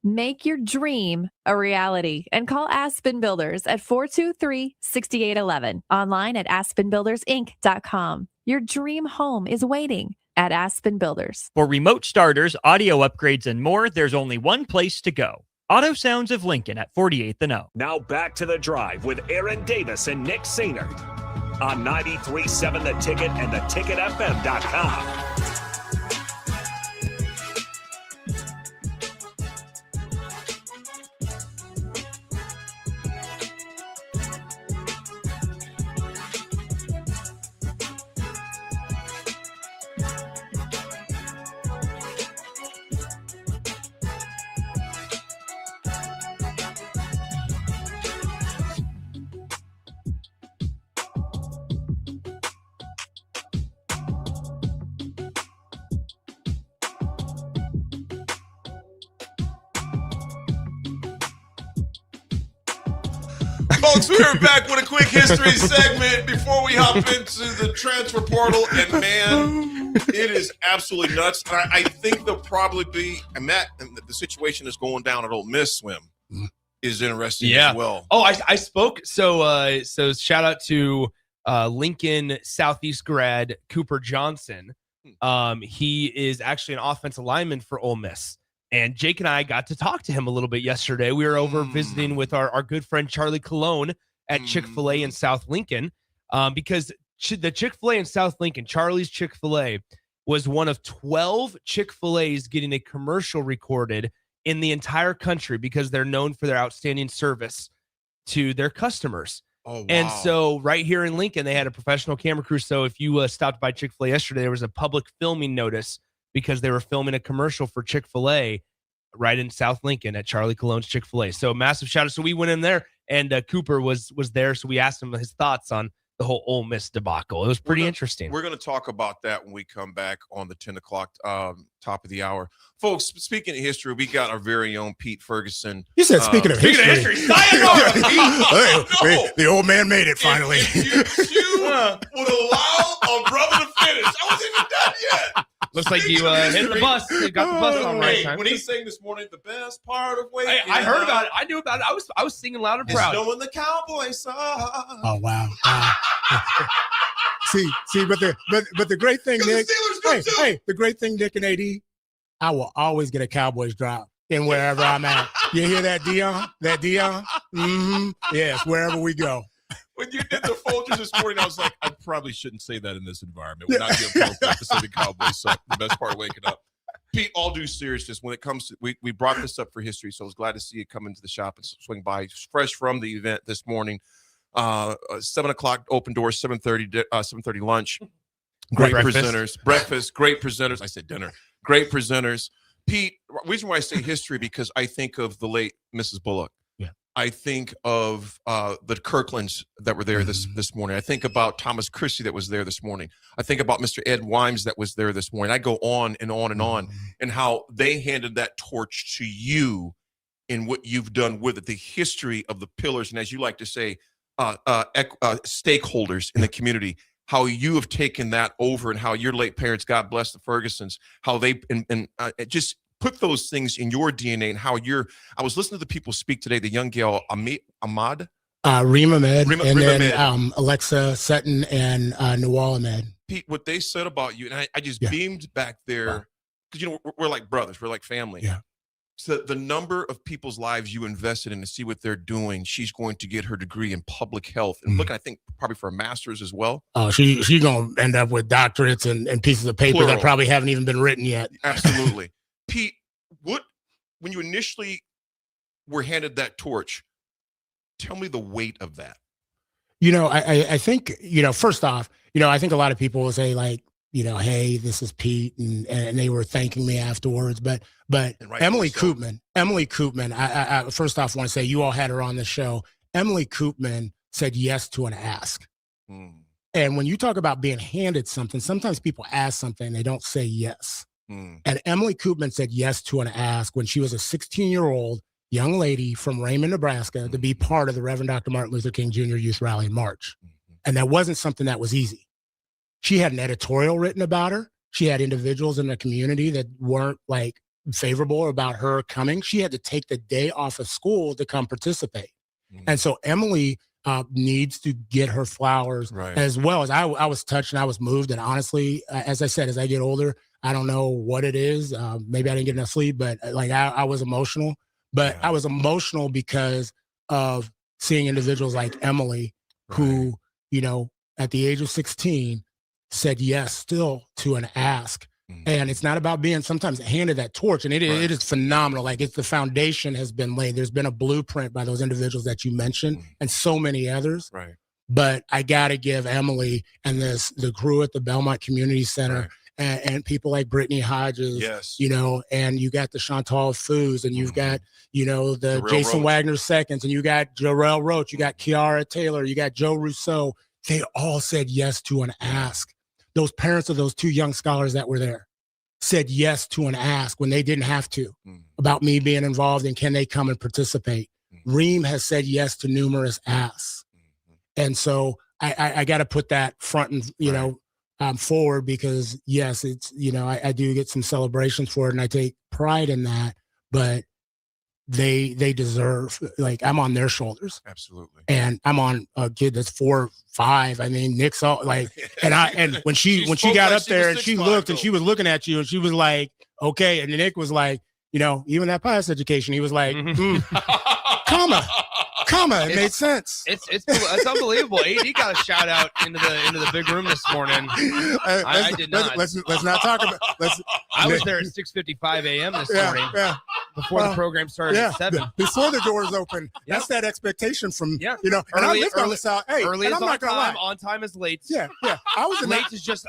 Make your dream a reality and call Aspen Builders at 423-6811. Online at aspenbuildersinc.com. Your dream home is waiting at Aspen Builders. For remote starters, audio upgrades, and more, there's only one place to go. Auto Sounds of Lincoln at 48th and O. Now back to the drive with Aaron Davis and Nick Sainert on 93.7 The Ticket and theticketfm.com. Folks, we are back with a quick history segment before we hop into the transfer portal. And man, it is absolutely nuts. And I think there'll probably be, and Matt, and the situation is going down at Ole Miss swim is interesting as well. Oh, I spoke. So shout out to Lincoln Southeast grad Cooper Johnson. He is actually an offensive lineman for Ole Miss. And Jake and I got to talk to him a little bit yesterday. We were over visiting with our good friend Charlie Colon at Chick-fil-A in South Lincoln, because the Chick-fil-A in South Lincoln, Charlie's Chick-fil-A, was one of 12 Chick-fil-A's getting a commercial recorded in the entire country because they're known for their outstanding service to their customers. Oh, wow. And so right here in Lincoln, they had a professional camera crew. So if you stopped by Chick-fil-A yesterday, there was a public filming notice because they were filming a commercial for Chick-fil-A right in South Lincoln at Charlie Colon's Chick-fil-A. So massive shout out. So we went in there and Cooper was there. So we asked him his thoughts on the whole Ole Miss debacle. It was pretty interesting. We're going to talk about that when we come back on the 10 o'clock top of the hour. Folks, speaking of history, we got our very own Pete Ferguson. You said speaking of history. The old man made it finally. You would allow a brother to finish. I wasn't even done yet. Looks like you hit the bus. You got the bus on right time. When he sang this morning, the best part of waking I heard about it. I knew about it. I was singing loud and proud. Knowing the cowboy song. Oh wow. See, but the great thing, Nick. Hey, the great thing, Nick and AD, I will always get a Cowboys drop in wherever I'm at. You hear that, Dion? That Dion? Mm-hmm. Yes, wherever we go. When you did the Folgers this morning, I was like, I probably shouldn't say that in this environment. We're not getting appropriate to say the Cowboys suck. The best part of waking up. Pete, all due seriousness, when it comes to, we brought this up for history, so I was glad to see you come into the shop and swing by fresh from the event this morning. 7 o'clock open doors, 7:30 lunch. Great Breakfast. presenters. Breakfast, great presenters. I said dinner. Great presenters. Pete, reason why I say history, because I think of the late Mrs. Bullock. Yeah. I think of the Kirklands that were there this morning. I think about Thomas Christie that was there this morning. I think about Mr. Ed Wimes that was there this morning. I go on and on and on, and how they handed that torch to you in what you've done with it, the history of the pillars, and as you like to say, stakeholders in the community, how you have taken that over, and how your late parents, God bless the Fergusons, how they just put those things in your DNA, and how I was listening to the people speak today, the young gal, Ahmad? Reem Ahmed, Reem and then Ahmed. Alexa Sutton and Nawal Ahmed. Pete, what they said about you, and I just beamed back there, because, we're like brothers, we're like family. Yeah. So the number of people's lives you invested in to see what they're doing, she's going to get her degree in public health, and looking, I think, probably for a master's as well. Oh, she's going to end up with doctorates and pieces of paper Plural. that probably haven't even been written yet. Absolutely. Pete, when you initially were handed that torch, tell me the weight of that. I think, first off, I think a lot of people will say, like, hey, this is Pete, and they were thanking me afterwards. But Emily Koopman, I first off want to say, you all had her on the show. Emily Koopman said yes to an ask. And when you talk about being handed something, sometimes people ask something and they don't say yes. And Emily Koopman said yes to an ask when she was a 16-year-old young lady from Raymond, Nebraska, to be part of the Reverend Dr. Martin Luther King Jr. Youth Rally and March. And that wasn't something that was easy. She had an editorial written about her. She had individuals in the community that weren't like favorable about her coming. She had to take the day off of school to come participate. And so Emily needs to get her flowers, as well as I was touched and I was moved. And honestly, as I said, as I get older, I don't know what it is. Maybe I didn't get enough sleep, but like I was emotional. But I was emotional because of seeing individuals like Emily, who, at the age of 16, said yes still to an ask. And it's not about being sometimes handed that torch. And it is phenomenal. Like, it's the foundation has been laid. There's been a blueprint by those individuals that you mentioned and so many others. But I got to give Emily and the crew at the Belmont Community Center and people like Brittany Hodges, and you got the Chantal Foos, and you've got, the Jarrell Jason Roach. Wagner seconds, and you got Jarrell Roach, you got Kiara Taylor, you got Joe Rousseau. They all said yes to an ask. Those parents of those two young scholars that were there said yes to an ask when they didn't have to about me being involved and can they come and participate. Reem has said yes to numerous asks. And so I got to put that front and, forward, because yes, it's, I do get some celebrations for it and I take pride in that, but they deserve, like, I'm on their shoulders. Absolutely. And I'm on a kid that's 4, 5. I mean, Nick's all like, and when she got up there and she looked and she was looking at you and she was like, okay. And Nick was like, even that past education, he was like, comma, it made sense. It's unbelievable. AD got a shout out into the big room this morning. I did not. Let's not talk about. I was there at 6:55 a.m. this morning. Before the program started at 7. Before the doors open. That's that expectation from And I lived on the South. Hey, early and is I'm not gonna on time. lie. On time is late. Yeah. I was late is just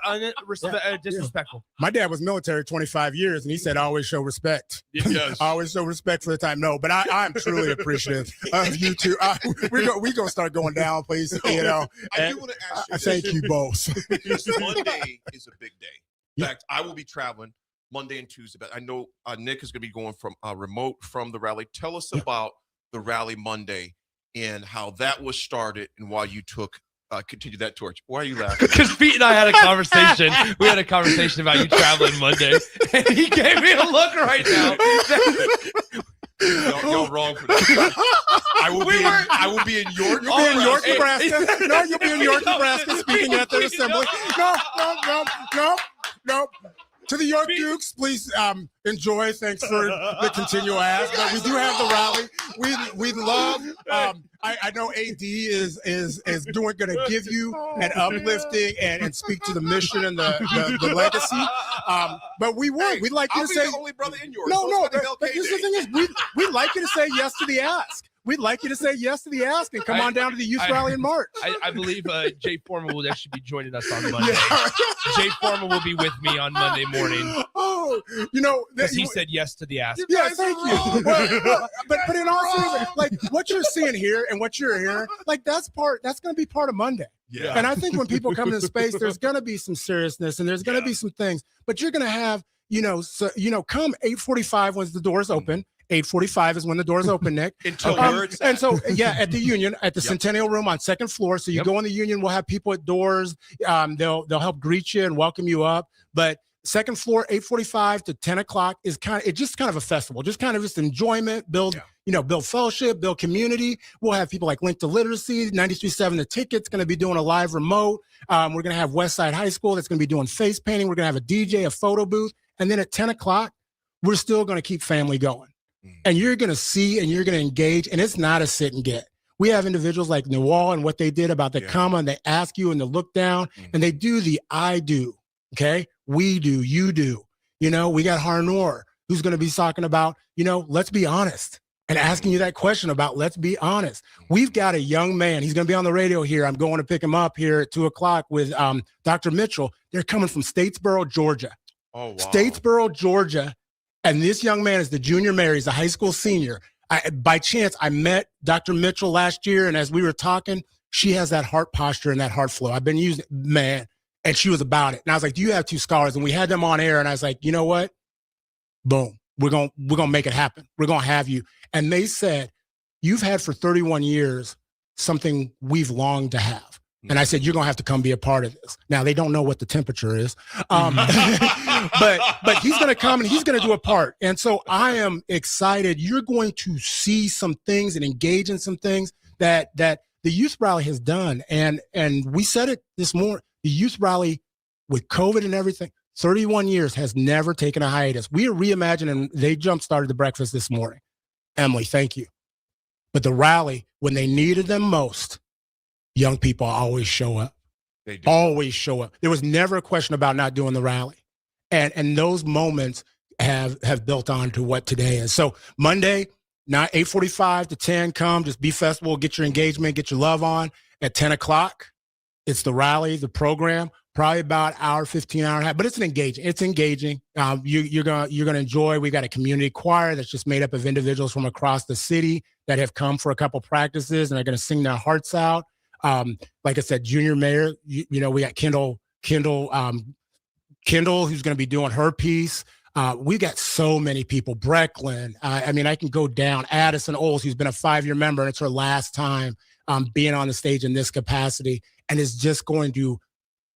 disrespectful. My dad was military 25 years, and he said, "Always show respect." Yes. Always show respect for the time. No, but I'm truly appreciative of you two. We gonna start going down, please. I do want to ask you. Thank you both. Monday is a big day. In fact, I will be traveling Monday and Tuesday, but I know Nick is going to be going from remote from the rally. Tell us about the rally Monday and how that was started and why you took continue that torch. Why are you laughing? Because Pete and I had a conversation. We had a conversation about you traveling Monday, and he gave me a look right now. Y'all wrong for that. I will be in York. You'll be in York, Nebraska. No, you'll be in York, Nebraska, speaking at the assembly. No. To the York Dukes, please enjoy. Thanks for the continual ask. But we do have the rally. We love. I know AD is going to give you an uplifting and speak to the mission and the legacy. But we'd like you to say. The only brother in York. No. But this is the thing is, we'd like you to say yes to the ask. we'd like you to say yes to the ask and come on down to the youth rally in March. I believe Jay Foreman will actually be joining us on Monday. Jay Foreman will be with me on Monday morning. Oh, you know, because he said yes to the ask. Yeah, thank you. But in all seriousness, like what you're seeing here and what you're hearing, like that's going to be part of Monday. Yeah. And I think when people come into space, there's going to be some seriousness and there's going to be some things, but you're going to have, come 8:45 when the doors open. 8:45 is when the doors open, Nick. Until where it's and so, at the Union, at the Centennial Room on second floor. So you go in the Union, we'll have people at doors. They'll help greet you and welcome you up. But second floor, 8:45 to 10 o'clock is just kind of a festival, just enjoyment, build fellowship, build community. We'll have people like Link to Literacy, 93.7 The Ticket's going to be doing a live remote. We're going to have Westside High School that's going to be doing face painting. We're going to have a DJ, a photo booth. And then at 10 o'clock, we're still going to keep family going. And you're going to see and you're going to engage, and it's not a sit and get. We have individuals like Nawal and what they did about the comma, and they ask you and they look down, and they do the I do, okay? We do, you do. We got Harnoor, who's going to be talking about, let's be honest, and asking you that question about let's be honest. We've got a young man. He's going to be on the radio here. I'm going to pick him up here at 2 o'clock with Dr. Mitchell. They're coming from Statesboro, Georgia. Oh, wow. Statesboro, Georgia. And this young man is the junior mayor. He's a high school senior. By chance, I met Dr. Mitchell last year, and as we were talking, she has that heart posture and that heart flow. I've been using it, man, and she was about it. And I was like, do you have 2 scholars? And we had them on air, and I was like, you know what? Boom. We're gonna make it happen. We're gonna have you. And they said, you've had for 31 years something we've longed to have. And I said, you're going to have to come be a part of this. Now, they don't know what the temperature is, but he's going to come and he's going to do a part. And so I am excited. You're going to see some things and engage in some things that the youth rally has done. And we said it this morning, the youth rally with COVID and everything, 31 years has never taken a hiatus. We are reimagining. They jump-started the breakfast this morning. Emily, thank you. But the rally, when they needed them most, young people always show up. They do. Always show up. There was never a question about not doing the rally. And those moments have built on to what today is. So Monday, 8:45 to 10, come, just be festival, get your engagement, get your love on. At 10 o'clock, it's the rally, the program, probably about an hour, 15 hour and a half, but it's engaging. It's engaging. You're gonna enjoy. We got a community choir that's just made up of individuals from across the city that have come for a couple practices and are gonna sing their hearts out. Like I said, junior mayor, we got Kendall, who's going to be doing her piece. We got so many people. Brecklin. I can go down. Addison Oles, who's been a 5-year member, and it's her last time being on the stage in this capacity, and is just going to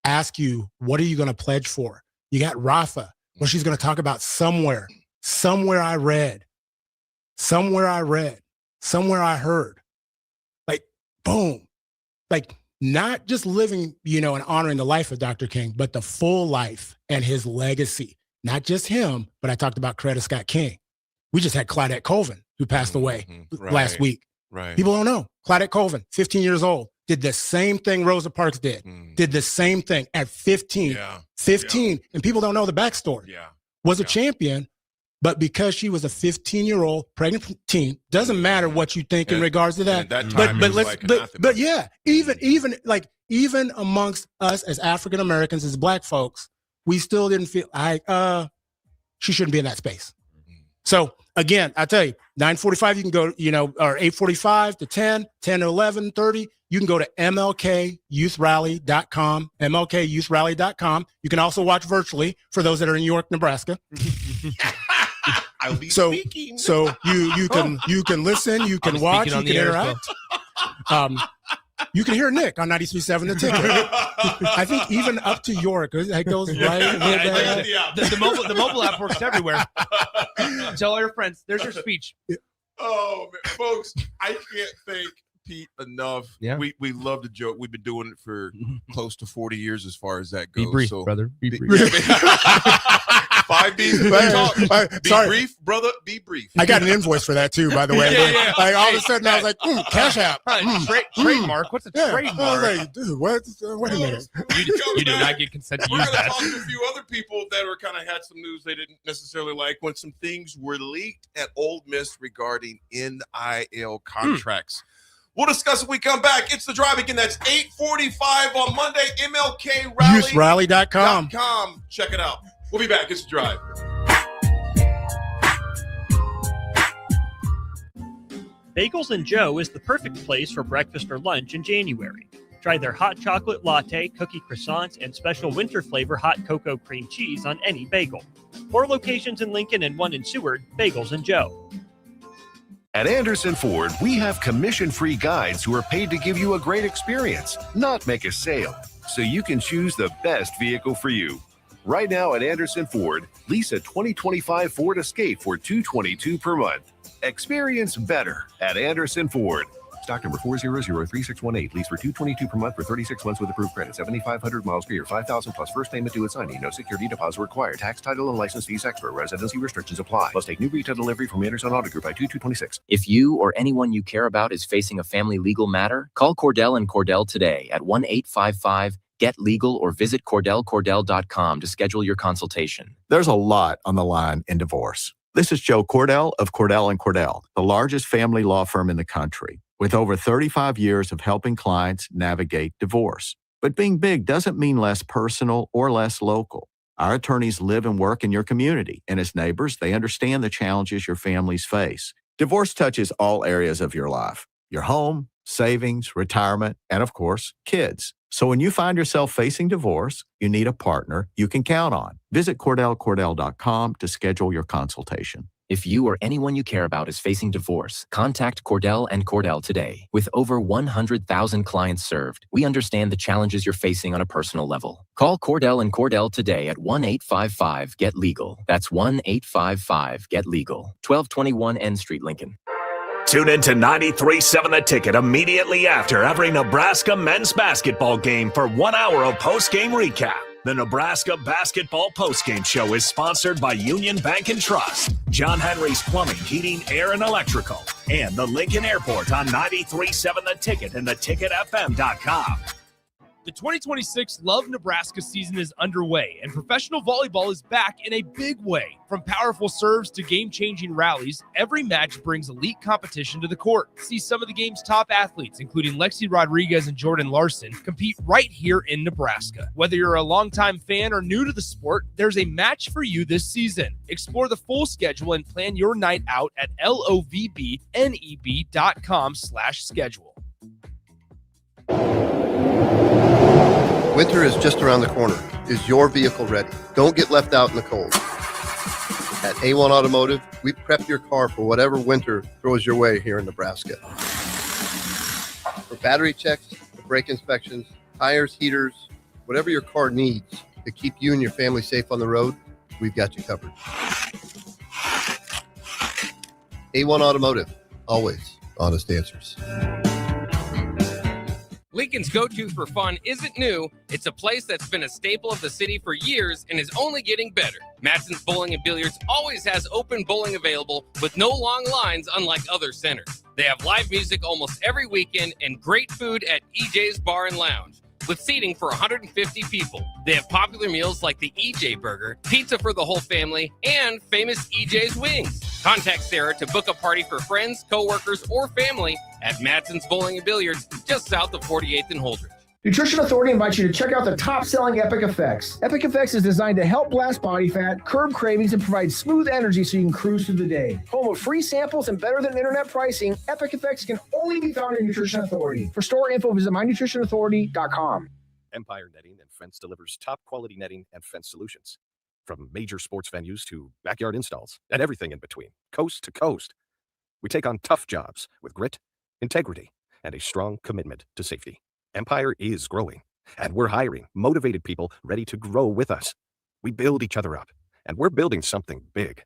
ask you, what are you going to pledge for? You got Rafa, where she's going to talk about somewhere I read, somewhere I heard. Like, boom. Like, not just living, and honoring the life of Dr. King, but the full life and his legacy. Not just him, but I talked about Coretta Scott King. We just had Claudette Colvin, who passed away last week. Right. People don't know. Claudette Colvin, 15 years old, did the same thing Rosa Parks did. Did the same thing at 15. Yeah. 15. And people don't know the backstory. Yeah. Was a champion, but because she was a 15-year-old pregnant teen, doesn't matter what you think in regards to that. At that time, even amongst us as African Americans, as Black folks, we still didn't feel like she shouldn't be in that space. So again, I tell you, 9:45 you can go, or 8:45 to 10 to 11:30. You can go to MLKYouthRally.com, MLKYouthRally.com. You can also watch virtually for those that are in York, Nebraska. I'll be so speaking. So you can listen, you can watch, you can interact. You can hear Nick on 93.7 The Ticket. I think even up to York, it goes right. The mobile app works everywhere. Tell all your friends. There's your speech. Oh, man. Folks, I can't thank Pete enough. Yeah. We love the joke. We've been doing it for close to 40 years as far as that goes. Be brief, so, brother. Be brief. 5 B's. Be Sorry. brief, brother. Be brief. I got an invoice for that too, by the way. Yeah. Like all of a sudden, I was like, Cash App. Trademark? What's a Yeah. trademark? I was like, dude, what? Wait a minute. You do not get consent to We're use going to that. talk to a few other people that are kind of had some news they didn't necessarily like when some things were leaked at Ole Miss regarding NIL contracts. We'll discuss when we come back. It's The Drive. Again, that's 8:45 on Monday. MLK Rally. UseRally.com. Check it out. We'll be back. It's The Drive. Bagels and Joe is the perfect place for breakfast or lunch in January. Try their hot chocolate latte, cookie croissants, and special winter flavor hot cocoa cream cheese on any bagel. 4 locations in Lincoln and 1 in Seward. Bagels and Joe. At Anderson Ford, we have commission-free guides who are paid to give you a great experience, not make a sale, so you can choose the best vehicle for you. Right now at Anderson Ford, lease a 2025 Ford Escape for $222 per month. Experience better at Anderson Ford. Stock number 4003618. Lease for $222 per month for 36 months with approved credit. 7,500 miles per year. 5,000 plus first payment due at signing. No security deposit required. Tax, title, and license fees extra. Residency restrictions apply. Plus take new retail delivery from Anderson Auto Group by 2226. If you or anyone you care about is facing a family legal matter, call Cordell and Cordell today at 1-855-GET-LEGAL or visit CordellCordell.com to schedule your consultation. There's a lot on the line in divorce. This is Joe Cordell of Cordell & Cordell, the largest family law firm in the country, with over 35 years of helping clients navigate divorce. But being big doesn't mean less personal or less local. Our attorneys live and work in your community, and as neighbors, they understand the challenges your families face. Divorce touches all areas of your life: your home, savings, retirement, and of course, kids. So when you find yourself facing divorce, you need a partner you can count on. Visit CordellCordell.com to schedule your consultation. If you or anyone you care about is facing divorce, contact Cordell and Cordell today. With over 100,000 clients served, we understand the challenges you're facing on a personal level. Call Cordell and Cordell today at 1-855-GET-LEGAL. That's 1-855-GET-LEGAL. 1221 N Street, Lincoln. Tune in to 93.7 The Ticket immediately after every Nebraska men's basketball game for 1 hour of post-game recap. The Nebraska Basketball Postgame Show is sponsored by Union Bank and Trust, John Henry's Plumbing, Heating, Air, and Electrical, and the Lincoln Airport on 93.7 The Ticket and theticketfm.com. The 2026 Love Nebraska season is underway, and professional volleyball is back in a big way. From powerful serves to game-changing rallies, every match brings elite competition to the court. See some of the game's top athletes, including Lexi Rodriguez and Jordan Larson, compete right here in Nebraska. Whether you're a longtime fan or new to the sport, there's a match for you this season. Explore the full schedule and plan your night out at lovbneb.com/schedule. Winter is just around the corner. Is your vehicle ready? Don't get left out in the cold. At A1 Automotive, we prep your car for whatever winter throws your way here in Nebraska. For battery checks, brake inspections, tires, heaters, whatever your car needs to keep you and your family safe on the road, we've got you covered. A1 Automotive, always honest answers. Lincoln's go-to for fun isn't new. It's a place that's been a staple of the city for years and is only getting better. Matson's Bowling and Billiards always has open bowling available with no long lines, unlike other centers. They have live music almost every weekend and great food at EJ's Bar and Lounge, with seating for 150 people. They have popular meals like the EJ Burger, pizza for the whole family, and famous EJ's Wings. Contact Sarah to book a party for friends, coworkers, or family at Matson's Bowling and Billiards, just south of 48th and Holdridge. Nutrition Authority invites you to check out the top-selling Epic Effects. Epic Effects is designed to help blast body fat, curb cravings, and provide smooth energy so you can cruise through the day. Home of free samples and better-than-internet pricing, Epic Effects can only be found in Nutrition Authority. For store info, visit mynutritionauthority.com. Empire Netting and Fence delivers top-quality netting and fence solutions. From major sports venues to backyard installs and everything in between, coast to coast. We take on tough jobs with grit, integrity, and a strong commitment to safety. Empire is growing, and we're hiring motivated people ready to grow with us. We build each other up, and we're building something big.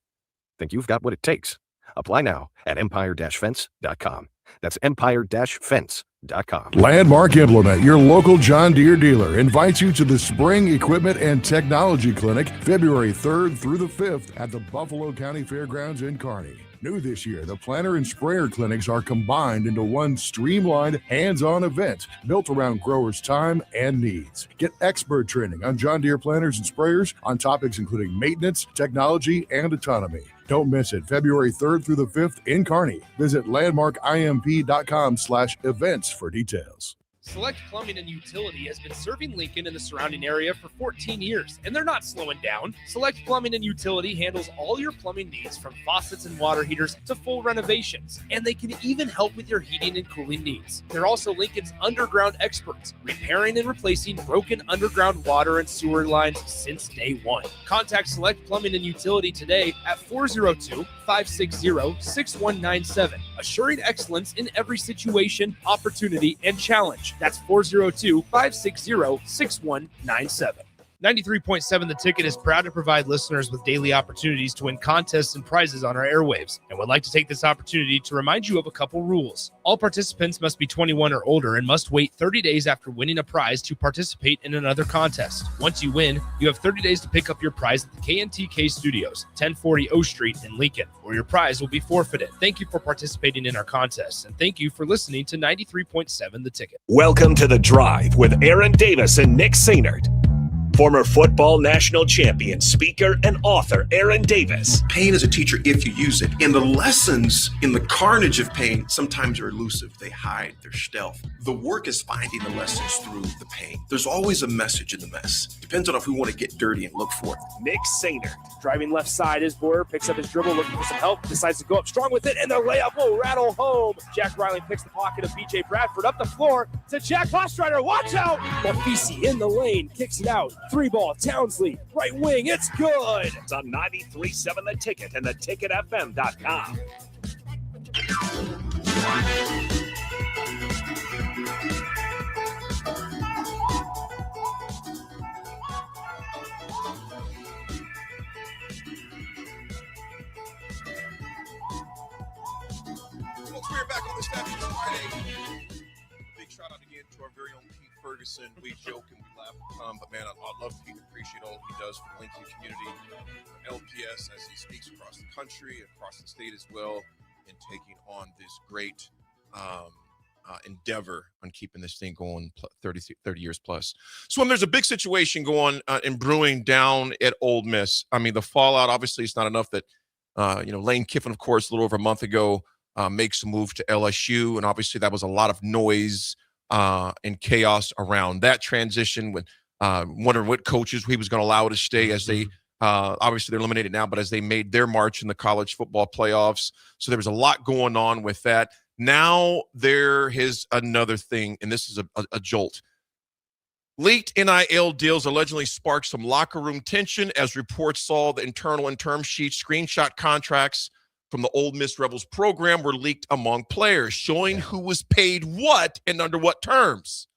Think you've got what it takes? Apply now at empire-fence.com. That's empire-fence.com. Landmark Implement, your local John Deere dealer, invites you to the Spring Equipment and Technology Clinic February 3rd through the 5th at the Buffalo County Fairgrounds in Kearney. New this year, the planter and sprayer clinics are combined into one streamlined, hands-on event built around growers' time and needs. Get expert training on John Deere planters and sprayers on topics including maintenance, technology, and autonomy. Don't miss it. February 3rd through the 5th in Kearney. Visit landmarkimp.com/events for details. Select Plumbing and Utility has been serving Lincoln and the surrounding area for 14 years, and they're not slowing down. Select Plumbing and Utility handles all your plumbing needs, from faucets and water heaters to full renovations, and they can even help with your heating and cooling needs. They're also Lincoln's underground experts, repairing and replacing broken underground water and sewer lines since day one. Contact Select Plumbing and Utility today at 402-560-6197, assuring excellence in every situation, opportunity, and challenge. That's 402-560-6197. 93.7 The Ticket is proud to provide listeners with daily opportunities to win contests and prizes on our airwaves, and would like to take this opportunity to remind you of a couple rules. All participants must be 21 or older and must wait 30 days after winning a prize to participate in another contest. Once you win, you have 30 days to pick up your prize at the KNTK Studios, 1040 O Street in Lincoln, or your prize will be forfeited. Thank you for participating in our contests, and thank you for listening to 93.7 The Ticket. Welcome to The Drive with Aaron Davis and Nick Sainert. Former football national champion, speaker, and author Aaron Davis. Pain is a teacher if you use it. And the lessons in the carnage of pain sometimes are elusive. They hide, they're stealth. The work is finding the lessons through the pain. There's always a message in the mess. Depends on if we want to get dirty and look for it. Nick Sainert, driving left side, his Boyer picks up his dribble, looking for some help, decides to go up strong with it, and the layup will rattle home. Jack Riley picks the pocket of BJ Bradford up the floor to Jack Hostrider. Watch out! Mafisi in the lane, kicks it out. 3-ball, Townsley, right wing, it's good. It's on 93.7 The Ticket and theticketfm.com. Folks, we're back on this Happy Friday. Big shout out again to our very own Pete Ferguson. We joke and we laugh at Tom, but man, I love Pete. Appreciate all he does for the Lincoln community, LPS, as he speaks across the country, across the state as well, in taking on this great endeavor on keeping this thing going 30 years plus. So there's a big situation going and brewing down at Ole Miss. I mean, the fallout, obviously, it's not enough that, Lane Kiffin, of course, a little over a month ago, makes a move to LSU. And obviously that was a lot of noise and chaos around that transition, with wondering what coaches he was going to allow to stay as they obviously they're eliminated now, but as they made their march in the college football playoffs. So there was a lot going on with that. Now there is another thing, and this is a jolt. Leaked NIL deals allegedly sparked some locker room tension as reports saw the internal and term sheets, screenshot contracts from the Ole Miss Rebels program were leaked among players, showing who was paid what and under what terms.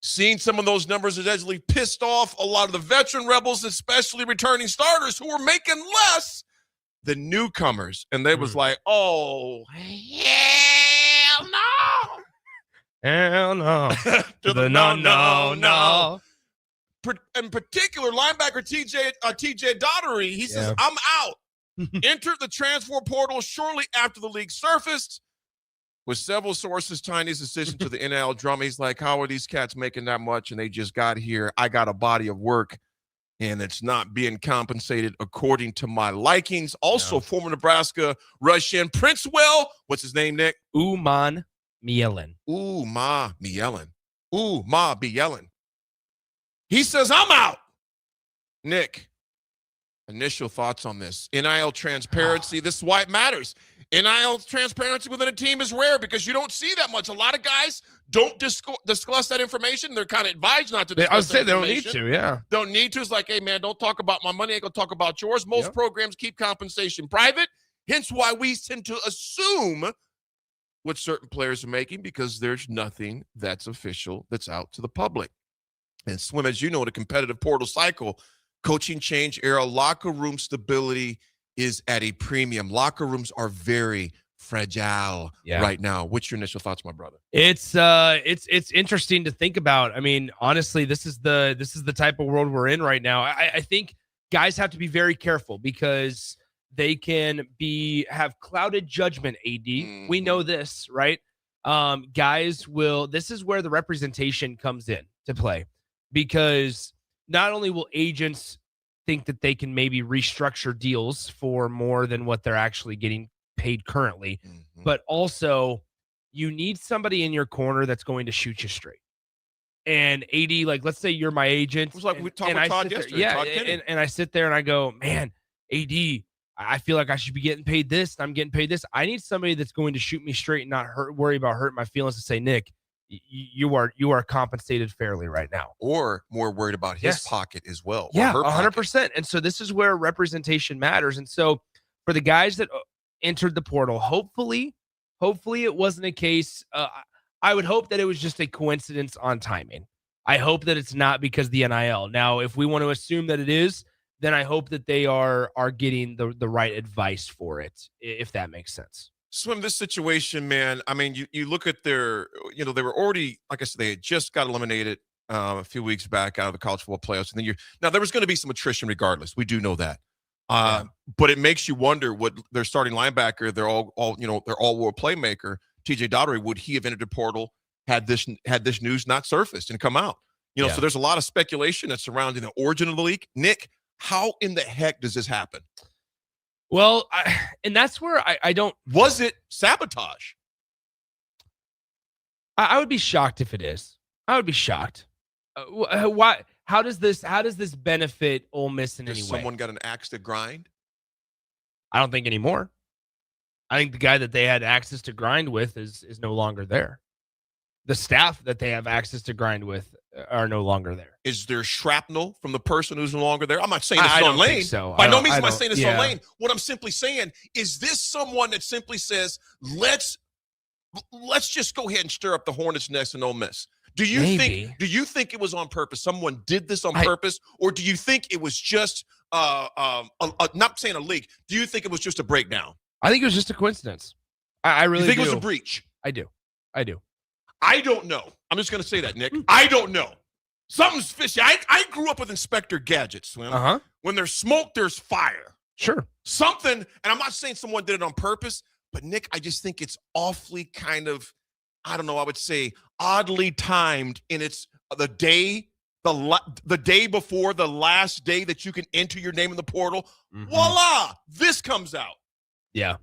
Seeing some of those numbers allegedly pissed off a lot of the veteran Rebels, especially returning starters who were making less than newcomers. And they was like, oh, hell no. Hell no. To the no. In particular, linebacker TJ Daugherty, he says, I'm out. Entered the transfer portal shortly after the league surfaced, with several sources tying his decision to the NIL drama. He's like, how are these cats making that much? And they just got here. I got a body of work, and it's not being compensated according to my likings. Also, former Nebraska Russian Princewell. What's his name, Nick? Uman Mielen. Uma Mielen. He says, I'm out. Nick, initial thoughts on this. NIL transparency. This is why it matters. NIL transparency within a team is rare because you don't see that much. A lot of guys don't discuss that information. They're kind of advised not to discuss I would say that they don't need to, yeah. Don't need to. It's like, hey, man, don't talk about my money. I ain't going to talk about yours. Most programs keep compensation private, hence why we tend to assume what certain players are making because there's nothing that's official that's out to the public. And Swim, as you know, the competitive portal cycle, coaching change era, locker room stability is at a premium. Locker rooms are very fragile right now. What's your initial thoughts, my brother? It's interesting to think about. I mean, honestly, this is the type of world we're in right now. I think guys have to be very careful because they can have clouded judgment, AD. We know this, right? Guys will, this is where the representation comes in to play, because not only will agents think that they can maybe restructure deals for more than what they're actually getting paid currently, but also you need somebody in your corner that's going to shoot you straight. And AD, like, let's say you're my agent. It was like we talked about Todd yesterday. And I sit there and I go, man, AD, I feel like I should be getting paid this. I'm getting paid this. I need somebody that's going to shoot me straight and not worry about hurting my feelings and say, Nick, you are compensated fairly right now. Or more worried about his pocket as well. Yeah, 100%. And so this is where representation matters. And so for the guys that entered the portal, hopefully it wasn't a case. I would hope that it was just a coincidence on timing. I hope that it's not because of the NIL. Now, if we want to assume that it is, then I hope that they are getting the right advice for it, if that makes sense. Swim, this situation, man, I mean, you look at their, they were already, like I said, they had just got eliminated a few weeks back out of the college football playoffs. And then now there was going to be some attrition regardless. We do know that. But it makes you wonder what their starting linebacker, their all-world playmaker, TJ Daugherty, would he have entered the portal had this news not surfaced and come out? So there's a lot of speculation that's surrounding the origin of the league. Nick, how in the heck does this happen? Well, and that's where I don't. Was it sabotage? I would be shocked if it is. I would be shocked. Why? How does this benefit Ole Miss in any way? Someone got an axe to grind? I don't think anymore. I think the guy that they had access to grind with is no longer there. The staff that they have access to grind with are no longer there. Is there shrapnel from the person who's no longer there? I'm not saying this is on Lane. Lane. So. By no means am I saying this on Lane. What I'm simply saying is this someone that simply says, let's just go ahead and stir up the hornet's nest in Ole Miss. Do you think it was on purpose? Someone did this on purpose, or do you think it was just not saying a leak? Do you think it was just a breakdown? I think it was just a coincidence. I really think do. It was a breach. I do. I don't know. I'm just going to say that, Nick. I don't know. Something's fishy. I grew up with Inspector Gadget, Swim. When there's smoke, there's fire. Sure. Something, and I'm not saying someone did it on purpose, but Nick, I just think it's awfully kind of, I don't know, I would say oddly timed in its the day before the last day that you can enter your name in the portal. Voila! This comes out. Yeah.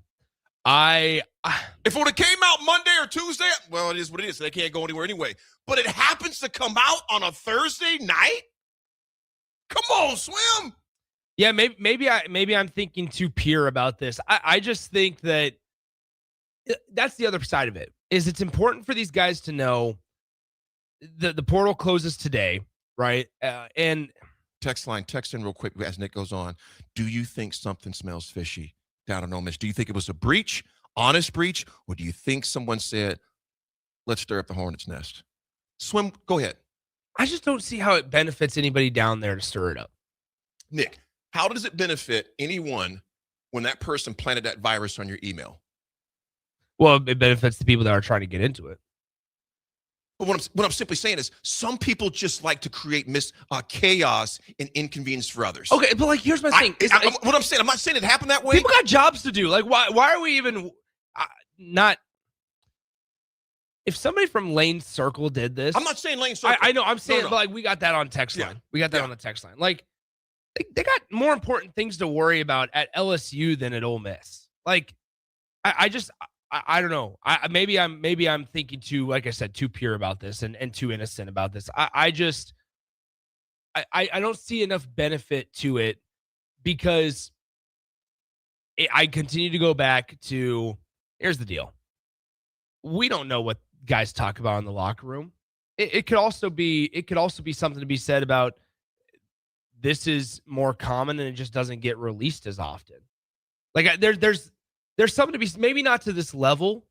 If it would have came out Monday or Tuesday, well, it is what it is. They can't go anywhere anyway. But it happens to come out on a Thursday night? Come on, Swim. Yeah, maybe I'm thinking too pure about this. I just think that that's the other side of it. Is it's important for these guys to know the portal closes today, right? And text in real quick as Nick goes on. Do you think something smells fishy down in Ole Miss? Do you think it was a breach, honest breach, or do you think someone said, let's stir up the hornet's nest? Swim, go ahead. I just don't see how it benefits anybody down there to stir it up. Nick, how does it benefit anyone when that person planted that virus on your email? Well, it benefits the people that are trying to get into it. But what I'm simply saying is some people just like to create chaos and inconvenience for others. Okay, but like, here's my thing. What I'm saying, I'm not saying it happened that way. People got jobs to do. Like, why are we even not? If somebody from Lane Circle did this, I'm not saying Lane Circle. I know. I'm saying, but like, we got that on text line. We got that on the text line. Like, they got more important things to worry about at LSU than at Ole Miss. Like, I don't know. Maybe I'm thinking too, like I said, too pure about this and too innocent about this. I don't see enough benefit to it because I continue to go back to, here's the deal. We don't know what guys talk about in the locker room. It could also be something to be said about this is more common and it just doesn't get released as often. Like there's something to be, maybe not to this level.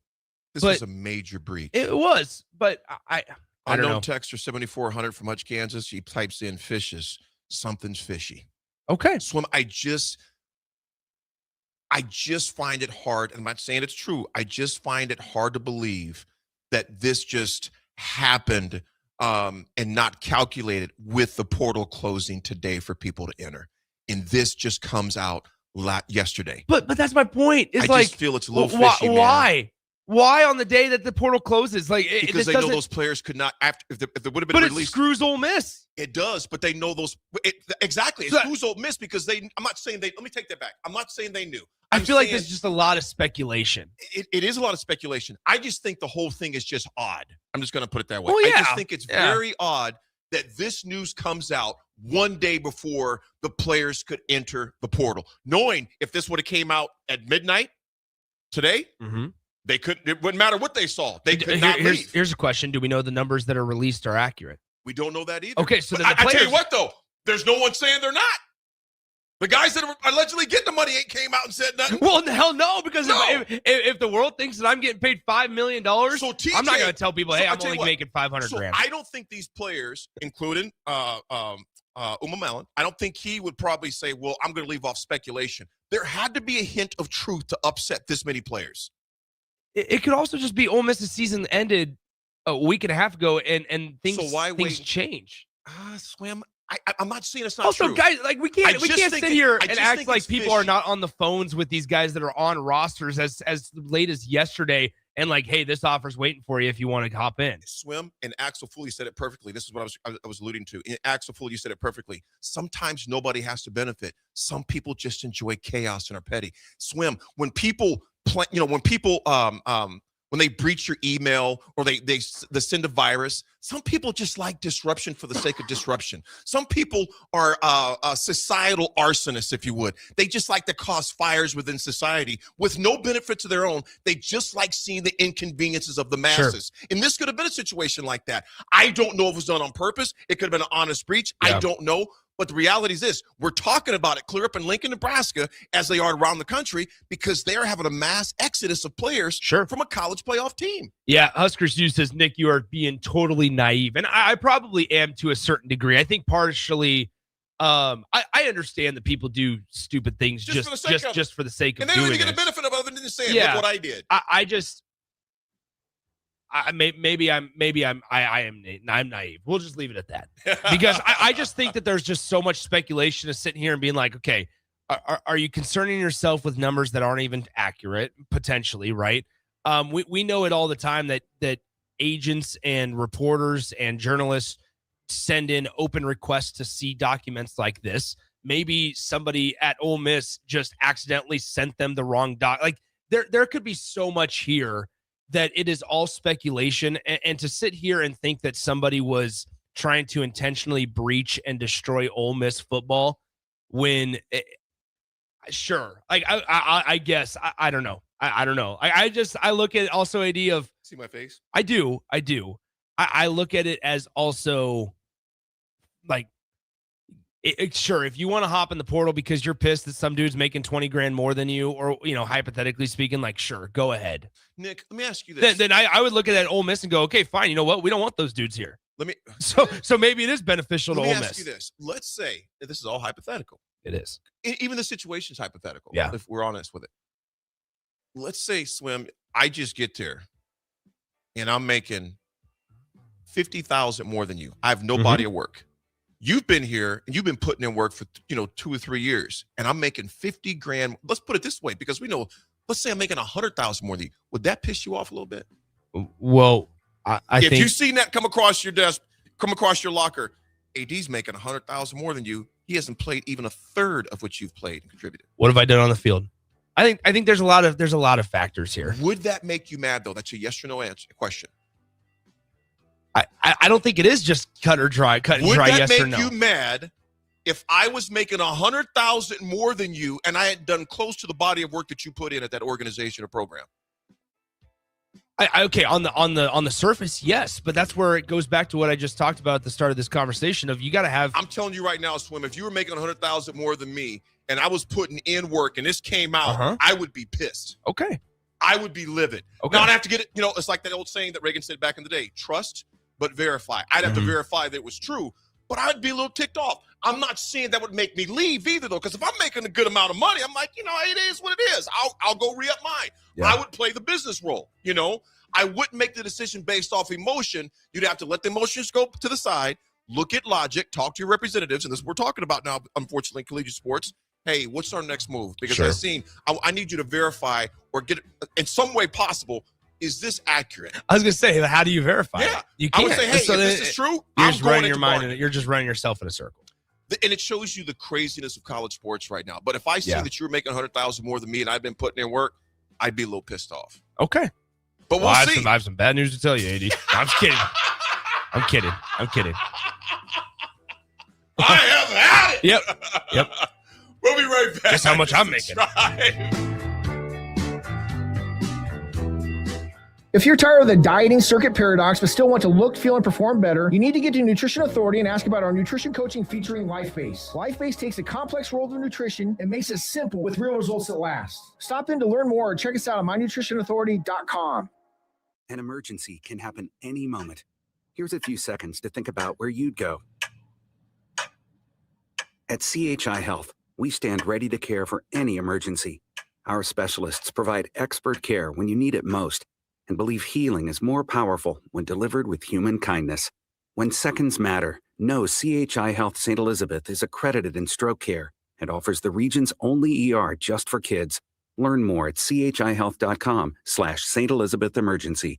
This was a major breach. It was, but I don't know. Texter 7400 from Hutch, Kansas. He types in fishes. Something's fishy. Okay. Swim. I just find it hard, and I'm not saying it's true. I just find it hard to believe that this just happened and not calculated with the portal closing today for people to enter. And this just comes out yesterday. But that's my point. It's I just feel it's a little fishy, man. Why? Why on the day that the portal closes? Because they know those players could not, if there would have been but released. It screws Ole Miss. It does, but they know those. Exactly. It screws Ole Miss because I'm not saying let me take that back. I'm not saying they knew. I feel like there's just a lot of speculation. It is a lot of speculation. I just think the whole thing is just odd. I'm just going to put it that way. Well, yeah. I just think it's very odd that this news comes out one day before the players could enter the portal. Knowing if this would have came out at midnight today, they couldn't. It wouldn't matter what they saw. They could not leave. Here's a question: do we know the numbers that are released are accurate? We don't know that either. Okay, so I tell you what, though, there's no one saying they're not. The guys that are allegedly getting the money ain't came out and said nothing. Well, hell no, because if the world thinks that I'm getting paid $5 million, so TJ, I'm not going to tell people, hey, I'm only what, making 500 grand. I don't think these players, including Uma Mellon, I don't think he would probably say, well, I'm going to leave off speculation. There had to be a hint of truth to upset this many players. It could also just be Ole Miss's season ended a week and a half ago, and things change. Swim. I'm not saying it's not also, true. Guys, like we can't sit here and act like people are not on the phones with these guys that are on rosters as late as yesterday and like, hey, this offer's waiting for you if you want to hop in. Swim and Axel Foley said it perfectly. This is what I was alluding to. In Axel Foley, you said it perfectly. Sometimes nobody has to benefit. Some people just enjoy chaos and are petty. Swim, when people when they breach your email or they send a virus, some people just like disruption for the sake of disruption. Some people are societal arsonists, if you would. They just like to cause fires within society with no benefit to their own. They just like seeing the inconveniences of the masses. Sure. And this could have been a situation like that. I don't know if it was done on purpose. It could have been an honest breach. Yeah. I don't know. But the reality is this, we're talking about it clear up in Lincoln, Nebraska, as they are around the country, because they're having a mass exodus of players from a college playoff team. Yeah, Huskers News says, Nick, you are being totally naive. And I probably am to a certain degree. I think partially, I understand that people do stupid things just for the sake of doing it. And they don't even get the benefit of it other than saying, look what I did. I'm naive. We'll just leave it at that because I just think that there's just so much speculation of sitting here and being like, okay, are you concerning yourself with numbers that aren't even accurate potentially? Right. We know it all the time that agents and reporters and journalists send in open requests to see documents like this. Maybe somebody at Ole Miss just accidentally sent them the wrong doc. Like there could be so much here that it is all speculation, and to sit here and think that somebody was trying to intentionally breach and destroy Ole Miss football when I guess I don't know. I don't know. I look at also idea of see my face. I do. I look at it as also like, sure, if you want to hop in the portal because you're pissed that some dude's making 20 grand more than you, or, hypothetically speaking, like, sure, go ahead. Nick, let me ask you this. Then I would look at that Ole Miss and go, okay, fine. You know what? We don't want those dudes here. So maybe it is beneficial to Ole Miss. Let me ask you this. Let's say that this is all hypothetical. It is. Even the situation's hypothetical. Yeah. If we're honest with it. Let's say, Swim, I just get there and I'm making $50,000 more than you. I have no body of work. You've been here and you've been putting in work for 2 or 3 years, and I'm making 50 grand. Let's put it this way, because we know. Let's say I'm making 100,000 more than you. Would that piss you off a little bit? Well, I if think you've seen that come across your desk, come across your locker, AD's making 100,000 more than you. He hasn't played even a third of what you've played and contributed. What have I done on the field? I think there's a lot of factors here. Would that make you mad though? That's a yes or no answer question. I don't think it is just cut and dry, yes or no. Would that make you mad if I was making 100,000 more than you and I had done close to the body of work that you put in at that organization or program? Okay, on the surface, yes, but that's where it goes back to what I just talked about at the start of this conversation of you got to have. I'm telling you right now, Swim, if you were making 100,000 more than me and I was putting in work and this came out, I would be pissed. Okay. I would be livid. Okay. Now I'd have to get it, it's like that old saying that Reagan said back in the day, trust but verify. I'd have to verify that it was true, but I'd be a little ticked off. I'm not saying that would make me leave either, though, because if I'm making a good amount of money, I'm like, it is what it is. I'll go re-up mine. Yeah. I would play the business role, I wouldn't make the decision based off emotion. You'd have to let the emotions go to the side, look at logic, talk to your representatives, and this is what we're talking about now, unfortunately, in collegiate sports. Hey, what's our next move? Because I need you to verify or get it in some way possible. Is this accurate? I was going to say, how do you verify? Yeah. You can't. I would say, hey, if this is true, you're just running your mind, and you're just running yourself in a circle. And it shows you the craziness of college sports right now. But if I see that you're making $100,000 more than me and I've been putting in work, I'd be a little pissed off. Okay. But we'll see. I have some bad news to tell you, AD. I'm just kidding. I'm kidding. I have had it. Yep. We'll be right back. Guess how much I'm making. If you're tired of the dieting circuit paradox but still want to look, feel, and perform better, you need to get to Nutrition Authority and ask about our nutrition coaching featuring LifeBase. LifeBase takes the complex world of nutrition and makes it simple with real results that last. Stop in to learn more or check us out at mynutritionauthority.com. An emergency can happen any moment. Here's a few seconds to think about where you'd go. At CHI Health, we stand ready to care for any emergency. Our specialists provide expert care when you need it most, and believe healing is more powerful when delivered with human kindness. When seconds matter, know CHI Health St. Elizabeth is accredited in stroke care and offers the region's only ER just for kids. Learn more at chihealth.com/St. Elizabeth Emergency.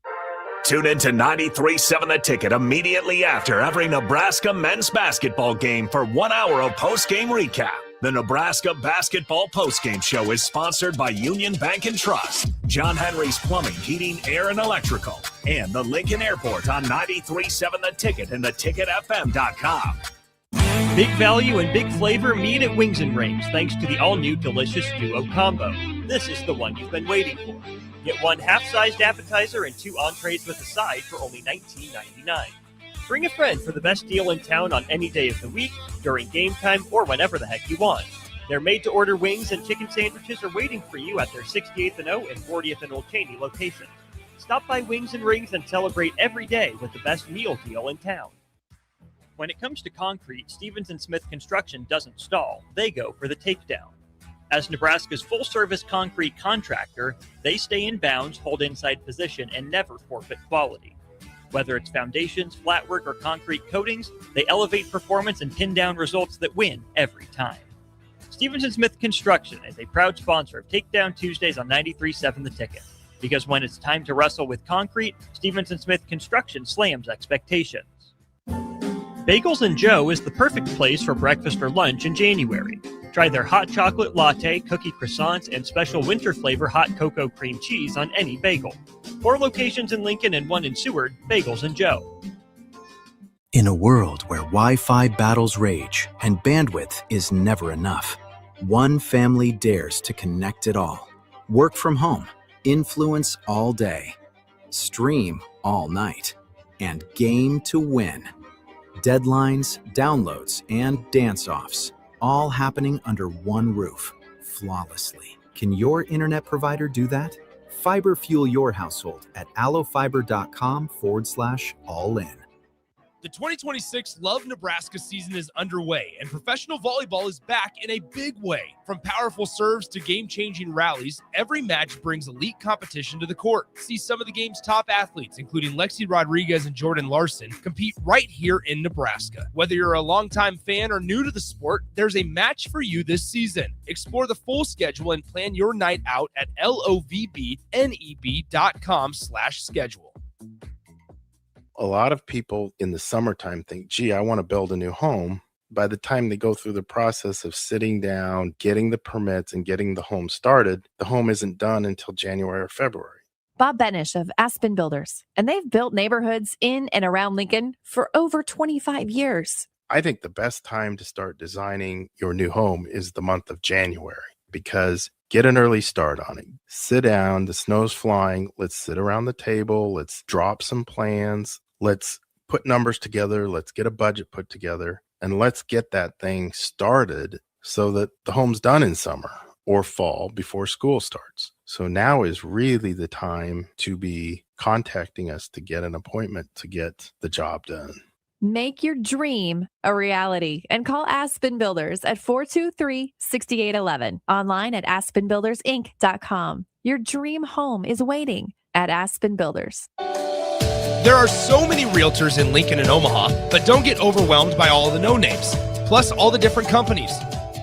Tune in to 93.7 The Ticket immediately after every Nebraska men's basketball game for 1 hour of post-game recap. The Nebraska Basketball Postgame Show is sponsored by Union Bank and Trust, John Henry's Plumbing, Heating, Air, and Electrical, and the Lincoln Airport on 93.7 The Ticket and theticketfm.com. Big value and big flavor meet at Wings and Rings thanks to the all-new delicious Duo Combo. This is the one you've been waiting for. Get one half-sized appetizer and 2 entrees with a side for only $19.99. Bring a friend for the best deal in town on any day of the week, during game time, or whenever the heck you want. Their made-to-order wings and chicken sandwiches are waiting for you at their 68th and O and 40th and Old Cheney locations. Stop by Wings and Rings and celebrate every day with the best meal deal in town. When it comes to concrete, Stevens & Smith Construction doesn't stall. They go for the takedown. As Nebraska's full-service concrete contractor, they stay in bounds, hold inside position, and never forfeit quality. Whether it's foundations, flatwork, or concrete coatings, they elevate performance and pin down results that win every time. Stevens & Smith Construction is a proud sponsor of Takedown Tuesdays on 93.7 The Ticket. Because when it's time to wrestle with concrete, Stevens & Smith Construction slams expectations. Bagels & Joe is the perfect place for breakfast or lunch in January. Try their hot chocolate latte, cookie croissants, and special winter flavor hot cocoa cream cheese on any bagel. 4 locations in Lincoln and 1 in Seward, Bagels & Joe. In a world where Wi-Fi battles rage and bandwidth is never enough, one family dares to connect it all. Work from home, influence all day, stream all night, and game to win. Deadlines, downloads, and dance-offs, all happening under one roof, flawlessly. Can your internet provider do that? Fiber fuel your household at allofiber.com/all-in. The 2026 Love Nebraska season is underway, and professional volleyball is back in a big way. From powerful serves to game-changing rallies, every match brings elite competition to the court. See some of the game's top athletes, including Lexi Rodriguez and Jordan Larson, compete right here in Nebraska. Whether you're a longtime fan or new to the sport, there's a match for you this season. Explore the full schedule and plan your night out at lovbneb.com/schedule. A lot of people in the summertime think, gee, I want to build a new home. By the time they go through the process of sitting down, getting the permits, and getting the home started, the home isn't done until January or February. Bob Benish of Aspen Builders, and they've built neighborhoods in and around Lincoln for over 25 years. I think the best time to start designing your new home is the month of January, because get an early start on it. Sit down, the snow's flying, let's sit around the table, let's drop some plans. Let's put numbers together. Let's get a budget put together, and let's get that thing started so that the home's done in summer or fall before school starts. So now is really the time to be contacting us to get an appointment to get the job done. Make your dream a reality and call Aspen Builders at 423-6811. Online at aspenbuildersinc.com. Your dream home is waiting at Aspen Builders. There are so many realtors in Lincoln and Omaha, but don't get overwhelmed by all the no-names, plus all the different companies.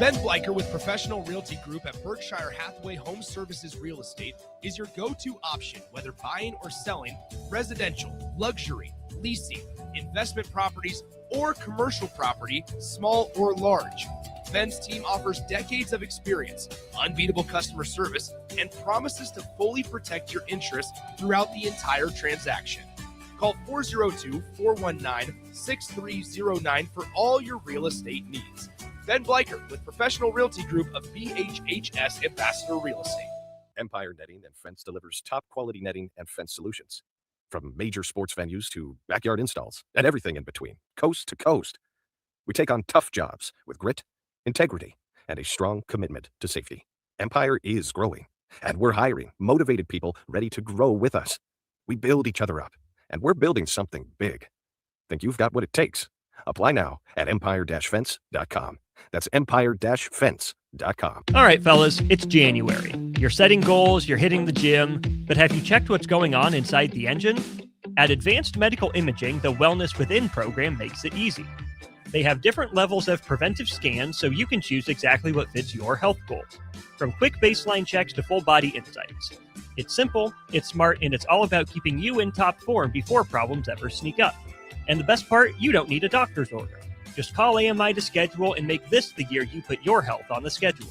Ben Bleicher with Professional Realty Group at Berkshire Hathaway Home Services Real Estate is your go-to option, whether buying or selling residential, luxury, leasing, investment properties, or commercial property, small or large. Ben's team offers decades of experience, unbeatable customer service, and promises to fully protect your interests throughout the entire transaction. Call 402-419-6309 for all your real estate needs. Ben Bleicher with Professional Realty Group of BHHS Ambassador Real Estate. Empire Netting and Fence delivers top quality netting and fence solutions. From major sports venues to backyard installs and everything in between, coast to coast. We take on tough jobs with grit, integrity, and a strong commitment to safety. Empire is growing, and we're hiring motivated people ready to grow with us. We build each other up, and we're building something big. Think you've got what it takes? Apply now at empire-fence.com. That's empire-fence.com. All right, fellas, it's January. You're setting goals, you're hitting the gym, but have you checked what's going on inside the engine? At Advanced Medical Imaging, the Wellness Within program makes it easy. They have different levels of preventive scans so you can choose exactly what fits your health goals. From quick baseline checks to full body insights. It's simple, it's smart, and it's all about keeping you in top form before problems ever sneak up. And the best part, you don't need a doctor's order. Just call AMI to schedule and make this the year you put your health on the schedule.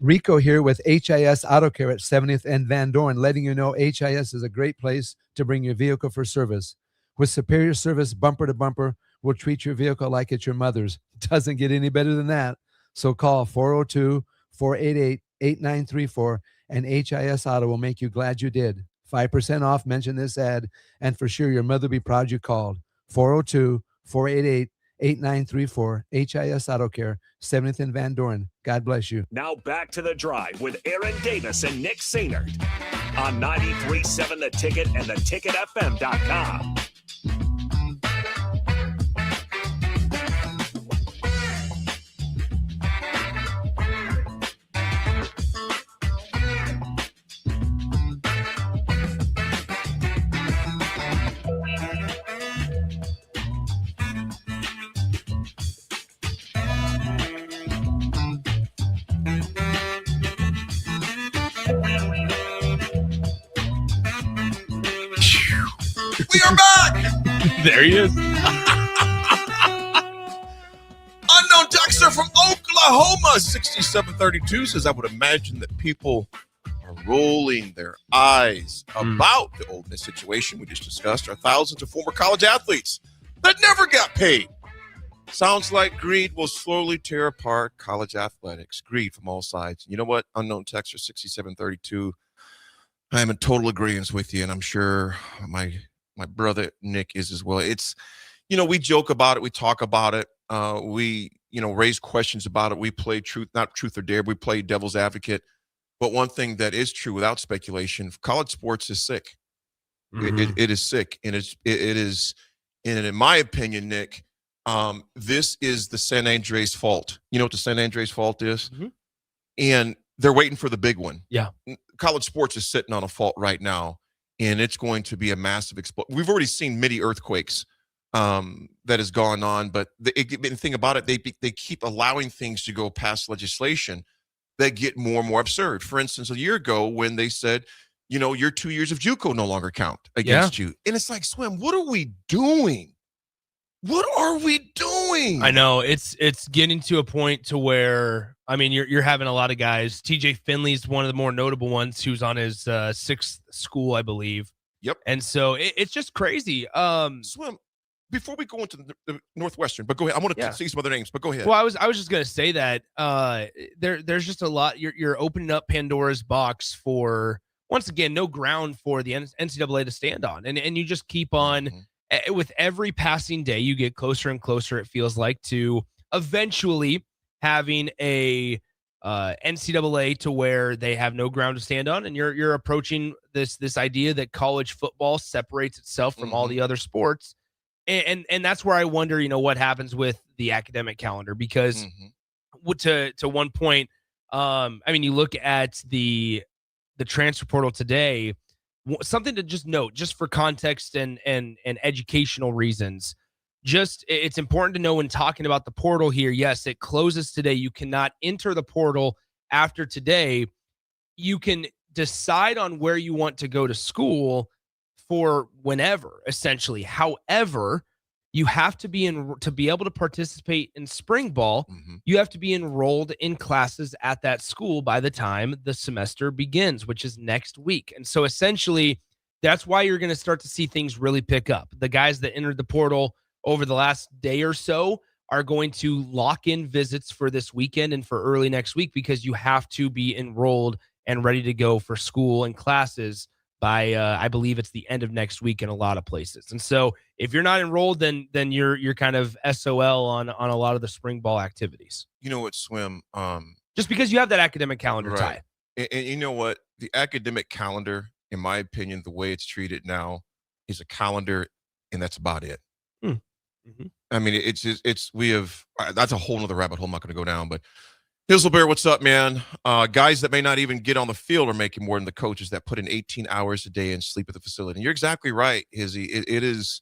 Rico here with HIS Auto Care at 70th and Van Dorn, letting you know HIS is a great place to bring your vehicle for service. With superior service bumper to bumper, we'll treat your vehicle like it's your mother's. Doesn't get any better than that. So call 402-488-8934 and HIS Auto will make you glad you did. 5% off, mention this ad, and for sure your mother will be proud you called. 402-488-8934, HIS Auto Care, 70th and Van Dorn. God bless you. Now back to The Drive with Aaron Davis and Nick Sainert on 93.7 The Ticket and theticketfm.com. We are back. There he is. Unknown texter from Oklahoma, 6732 says, I would imagine that people are rolling their eyes about the Ole Miss situation we just discussed. Are thousands of former college athletes that never got paid. Sounds like greed will slowly tear apart college athletics. Greed from all sides. You know what? Unknown texter 6732. I am in total agreement with you, and I'm sure my brother Nick is as well. It's, we joke about it, we talk about it, we raise questions about it. We play not truth or dare. We play devil's advocate. But one thing that is true without speculation, college sports is sick. Mm-hmm. It is sick, and it is, and in my opinion, Nick, this is the San Andreas fault. You know what the San Andreas fault is? Mm-hmm. And they're waiting for the big one. Yeah. College sports is sitting on a fault right now, and it's going to be a massive explosion. We've already seen mini earthquakes that has gone on, but the thing about it, they keep allowing things to go past legislation that get more and more absurd. For instance, a year ago when they said, your 2 years of JUCO no longer count against you. And it's like, Swim, what are we doing? What are we doing? I know it's getting to a point to where, you're having a lot of guys. TJ Finley's one of the more notable ones who's on his sixth school, I believe. Yep. And so it's just crazy. Swim, before we go into the Northwestern, but go ahead. I want to see some other names, but go ahead. Well, I was just going to say that there's just a lot. You're opening up Pandora's box for, once again, no ground for the NCAA to stand on. And you just keep on. Mm-hmm. With every passing day, you get closer and closer, it feels like, to eventually having a NCAA to where they have no ground to stand on, and you're approaching this idea that college football separates itself from all the other sports. And that's where I wonder, what happens with the academic calendar, because to one point, you look at the transfer portal today, something to just note, just for context and educational reasons. It's important to know when talking about the portal here. Yes, it closes today. You cannot enter the portal after today. You can decide on where you want to go to school for whenever, essentially. However, you have to be to be able to participate in spring ball. You have to be enrolled in classes at that school by the time the semester begins, which is next week. And so essentially, that's why you're going to start to see things really pick up. The guys that entered the portal over the last day or so are going to lock in visits for this weekend and for early next week, because you have to be enrolled and ready to go for school and classes by I believe it's the end of next week in a lot of places. And so if you're not enrolled, then you're kind of SOL on a lot of the spring ball activities. You know what, Swim? Just because you have that academic calendar tie. And you know what? The academic calendar, in my opinion, the way it's treated now is a calendar, and that's about it. I mean, that's a whole nother rabbit hole I'm not going to go down, but Hizzlebear, what's up, man? Guys that may not even get on the field are making more than the coaches that put in 18 hours a day and sleep at the facility. And you're exactly right, Hizzy. It is,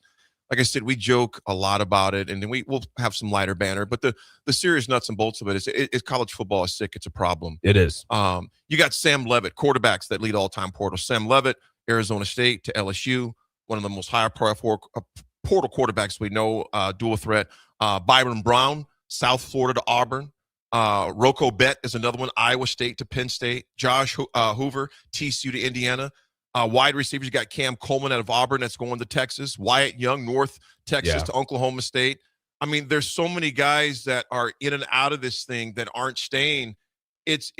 like I said, we joke a lot about it, and then we'll have some lighter banter. But the serious nuts and bolts of it is college football is sick. It's a problem. It is. You got Sam Levitt, quarterbacks that lead all-time portal. Sam Levitt, Arizona State to LSU, one of the most higher portal quarterbacks we know, dual threat. Byron Brown, South Florida to Auburn. Rocco Bett is another one, Iowa State to Penn State. Josh Hoover, TCU to Indiana. Wide receivers, you got Cam Coleman out of Auburn that's going to Texas. Wyatt Young, North Texas to Oklahoma State. I mean, there's so many guys that are in and out of this thing that aren't staying. It's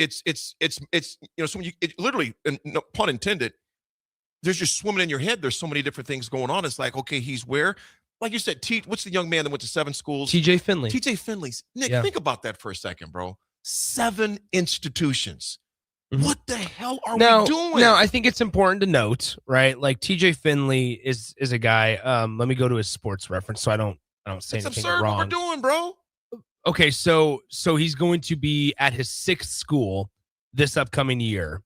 so literally, and no pun intended, there's just swimming in your head. There's so many different things going on. It's like, okay, he's where? Like you said, what's the young man that went to 7 schools? TJ Finley. TJ Finley's. Nick, think about that for a second, bro. 7 institutions. What the hell are we doing? Now, I think it's important to note, right? Like TJ Finley is a guy. Let me go to his sports reference so I don't say anything absurd wrong. What we're doing, bro. Okay, so he's going to be at his 6th school this upcoming year.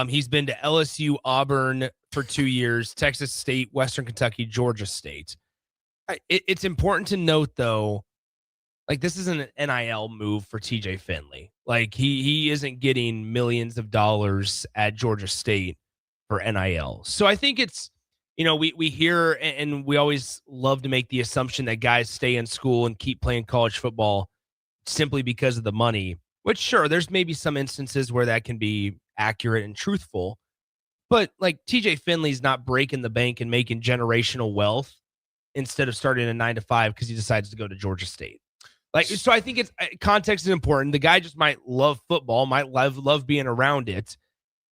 He's been to LSU, Auburn for 2 years, Texas State, Western Kentucky, Georgia State. It's important to note, though, like this isn't an NIL move for TJ Finley. Like he isn't getting millions of dollars at Georgia State for NIL. So I think it's, we hear and we always love to make the assumption that guys stay in school and keep playing college football simply because of the money, which sure, there's maybe some instances where that can be accurate and truthful. But like TJ Finley's not breaking the bank and making generational wealth instead of starting a 9-to-5 because he decides to go to Georgia State. So I think context is important. The guy just might love football, might love being around it.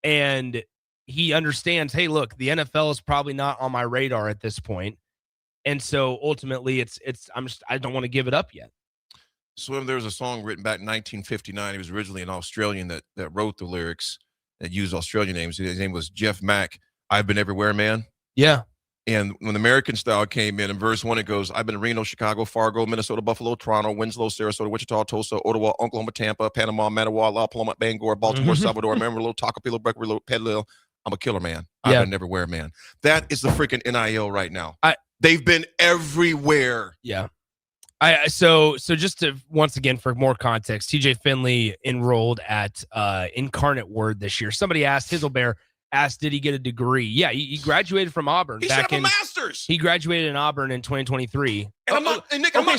And he understands, hey, look, the NFL is probably not on my radar at this point. And so ultimately I don't want to give it up yet. So there was a song written back in 1959. He was originally an Australian that wrote the lyrics that used Australian names. His name was Jeff Mack. I've been everywhere, man. Yeah. And when the American style came in verse 1, it goes, I've been to Reno, Chicago, Fargo, Minnesota, Buffalo, Toronto, Winslow, Sarasota, Wichita, Tulsa, Ottawa, Oklahoma, Tampa, Panama, Mattawa, La Paloma, Bangor, Baltimore, Salvador, Amarillo, Tocopilo, Breckville, Pedalil. I'm a killer, man. I've been everywhere, man. That is the freaking NIL right now. They've been everywhere. Yeah. So just to, once again, for more context, TJ Finley enrolled at Incarnate Word this year. Somebody asked, Hizzlebear asked, did he get a degree? Yeah, he graduated from Auburn. He should have a master's. He graduated in Auburn in 2023. And I'm not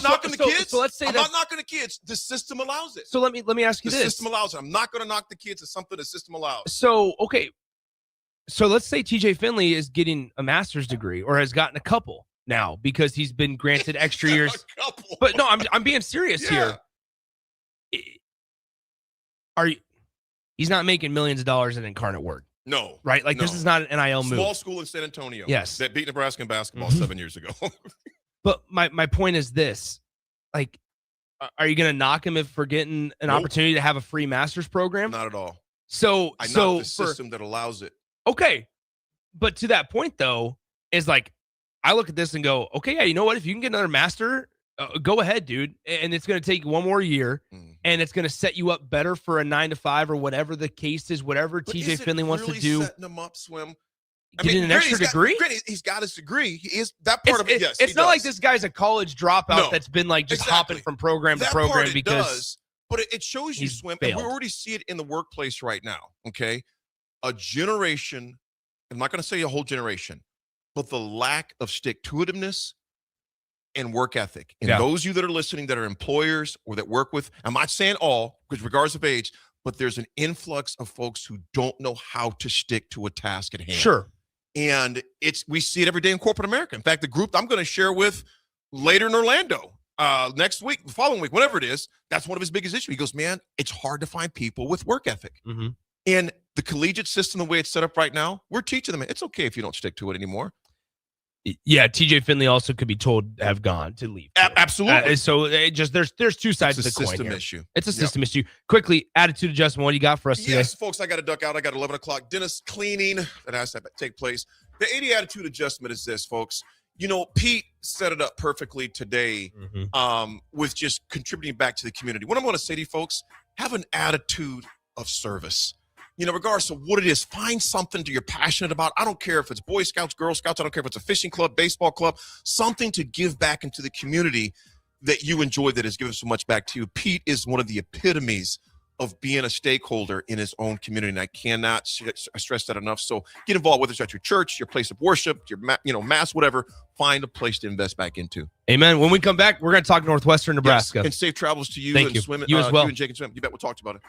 knocking the kids. So let's say I'm not knocking the kids. The system allows it. So let me ask you this. The system allows it. I'm not going to knock the kids. It's something the system allows. So, okay. So let's say TJ Finley is getting a master's degree or has gotten a couple now because he's been granted extra years. But no, I'm being serious here. He's not making millions of dollars in Incarnate Word. No. Right? Like, this is not an NIL move. Small school in San Antonio. Yes. That beat Nebraska in basketball 7 years ago. But my point is this. Like, are you going to knock him for getting an opportunity to have a free master's program? Not at all. So I knock the system that allows it. Okay. But to that point, though, is like, I look at this and go, okay, yeah, you know what? If you can get another master, go ahead, dude. And it's going to take one more year, and it's going to set you up better for a 9 to 5 or whatever the case is, whatever TJ Finley wants to do. Setting him up, Swim. Get an extra degree? He's got his degree. He is that part of it. Yes, it's not like this guy's a college dropout that's been like just hopping from program to program because. But it shows you, Swim, and we already see it in the workplace right now. Okay, a generation. I'm not going to say a whole generation, but the lack of stick-to-itiveness and work ethic. And those of you that are listening that are employers or that work with, I'm not saying all, because regardless of age, but there's an influx of folks who don't know how to stick to a task at hand. Sure. And we see it every day in corporate America. In fact, the group I'm going to share with later in Orlando, next week, the following week, whatever it is, that's one of his biggest issues. He goes, man, it's hard to find people with work ethic. Mm-hmm. And the collegiate system, the way it's set up right now, we're teaching them it's okay if you don't stick to it anymore. Yeah, TJ Finley also could be told to have gone to leave. Absolutely. So there's two sides of the coin here. It's a system issue. Quickly, attitude adjustment. What do you got for us today? Yes, folks, I got to duck out. I got 11 o'clock dentist cleaning that has to take place. The 80 attitude adjustment is this, folks. You know, Pete set it up perfectly today with just contributing back to the community. What I'm going to say to you folks, have an attitude of service. You know, regardless of what it is, find something that you're passionate about. I don't care if it's Boy Scouts, Girl Scouts. I don't care if it's a fishing club, baseball club, something to give back into the community that you enjoy that has given so much back to you. Pete is one of the epitomes of being a stakeholder in his own community, and I cannot stress that enough. So get involved, whether it's at your church, your place of worship, your mass, whatever. Find a place to invest back into. Amen. When we come back, we're going to talk Northwestern Nebraska. Yes. And safe travels to you. Thank and you. Swim, you as well. You and Jake and Swim. You bet we'll talk about it.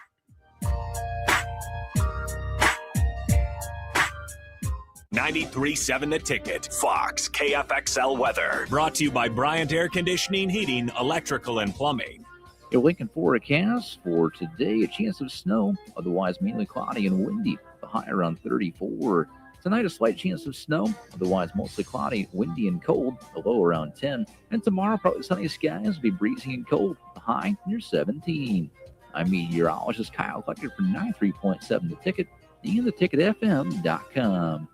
93.7 The Ticket, Fox, KFXL weather. Brought to you by Bryant Air Conditioning, Heating, Electrical, and Plumbing. You're looking for a forecast for today, a chance of snow, otherwise mainly cloudy and windy, the high around 34. Tonight, a slight chance of snow, otherwise mostly cloudy, windy, and cold, the low around 10. And tomorrow, probably sunny skies, will be breezy and cold, the high near 17. I'm meteorologist Kyle Clucker for 93.7 The Ticket and theticketfm.com.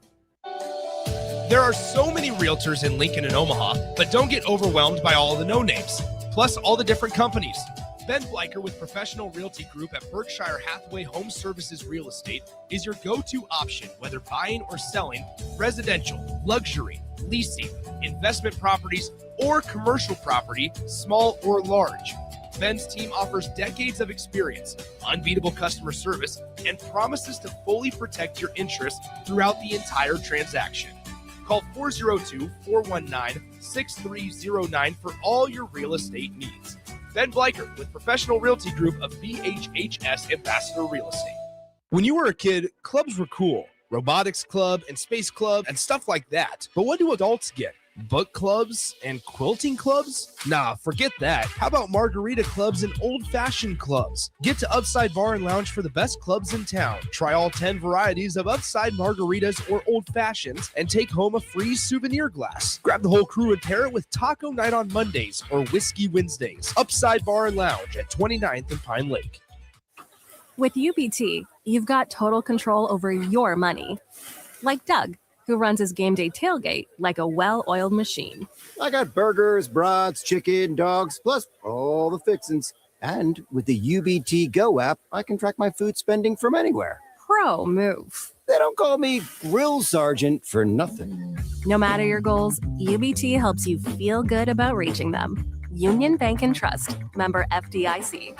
There are so many realtors in Lincoln and Omaha, but don't get overwhelmed by all the no-names, plus all the different companies. Ben Bleicher with Professional Realty Group at Berkshire Hathaway Home Services Real Estate is your go-to option, whether buying or selling residential, luxury, leasing, investment properties, or commercial property, small or large. Ben's team offers decades of experience, unbeatable customer service, and promises to fully protect your interests throughout the entire transaction. Call 402-419-6309 for all your real estate needs. Ben Bleicher with Professional Realty Group of BHHS Ambassador Real Estate. When you were a kid, clubs were cool. Robotics club and space club and stuff like that. But what do adults get? Book clubs and quilting clubs? Nah, forget that. How about margarita clubs and old-fashioned clubs? Get to Upside Bar and Lounge for the best clubs in town. Try all 10 varieties of Upside margaritas or old fashions and take home a free souvenir glass. Grab the whole crew and pair it with taco night on Mondays or whiskey Wednesdays. Upside Bar and Lounge at 29th and Pine Lake. With UBT, you've got total control over your money. Like Doug, who runs his game day tailgate like a well-oiled machine. I got burgers, brats, chicken, dogs, plus all the fixins. And with the UBT Go app, I can track my food spending from anywhere. Pro move. They don't call me Grill Sergeant for nothing. No matter your goals, UBT helps you feel good about reaching them. Union Bank and Trust. Member FDIC.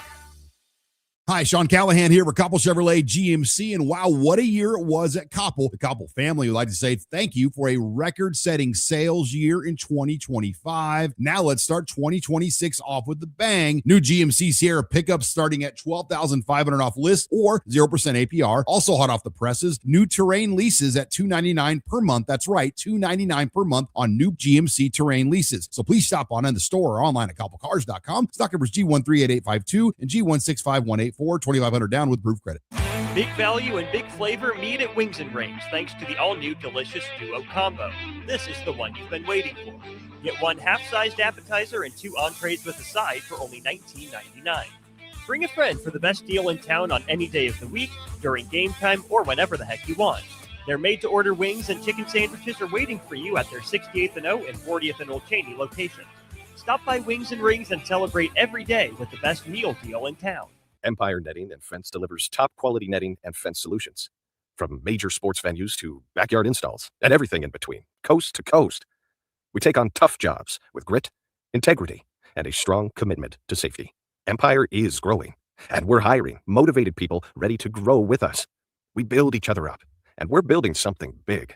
Hi, Sean Callahan here for Koppel Chevrolet GMC, and wow, what a year it was at Koppel. The Koppel family would like to say thank you for a record-setting sales year in 2025. Now let's start 2026 off with the bang. New GMC Sierra pickups starting at $12,500 off list or 0% APR. Also hot off the presses, new Terrain leases at $299 per month. That's right, $299 per month on new GMC Terrain leases. So please stop on in the store or online at koppelcars.com. Stock numbers G138852 and G165184. 2,500 down with proof credit. Big value and big flavor meet at Wings and Rings thanks to the all-new Delicious Duo Combo. This is the one you've been waiting for. Get one half-sized appetizer and 2 entrees with a side for only $19.99. Bring a friend for the best deal in town on any day of the week, during game time, or whenever the heck you want. Their made-to-order wings and chicken sandwiches are waiting for you at their 68th and O and 40th and Old Cheney locations. Stop by Wings and Rings and celebrate every day with the best meal deal in town. Empire Netting and Fence delivers top quality netting and fence solutions. From major sports venues to backyard installs and everything in between, coast to coast. We take on tough jobs with grit, integrity, and a strong commitment to safety. Empire is growing, and we're hiring motivated people ready to grow with us. We build each other up, and we're building something big.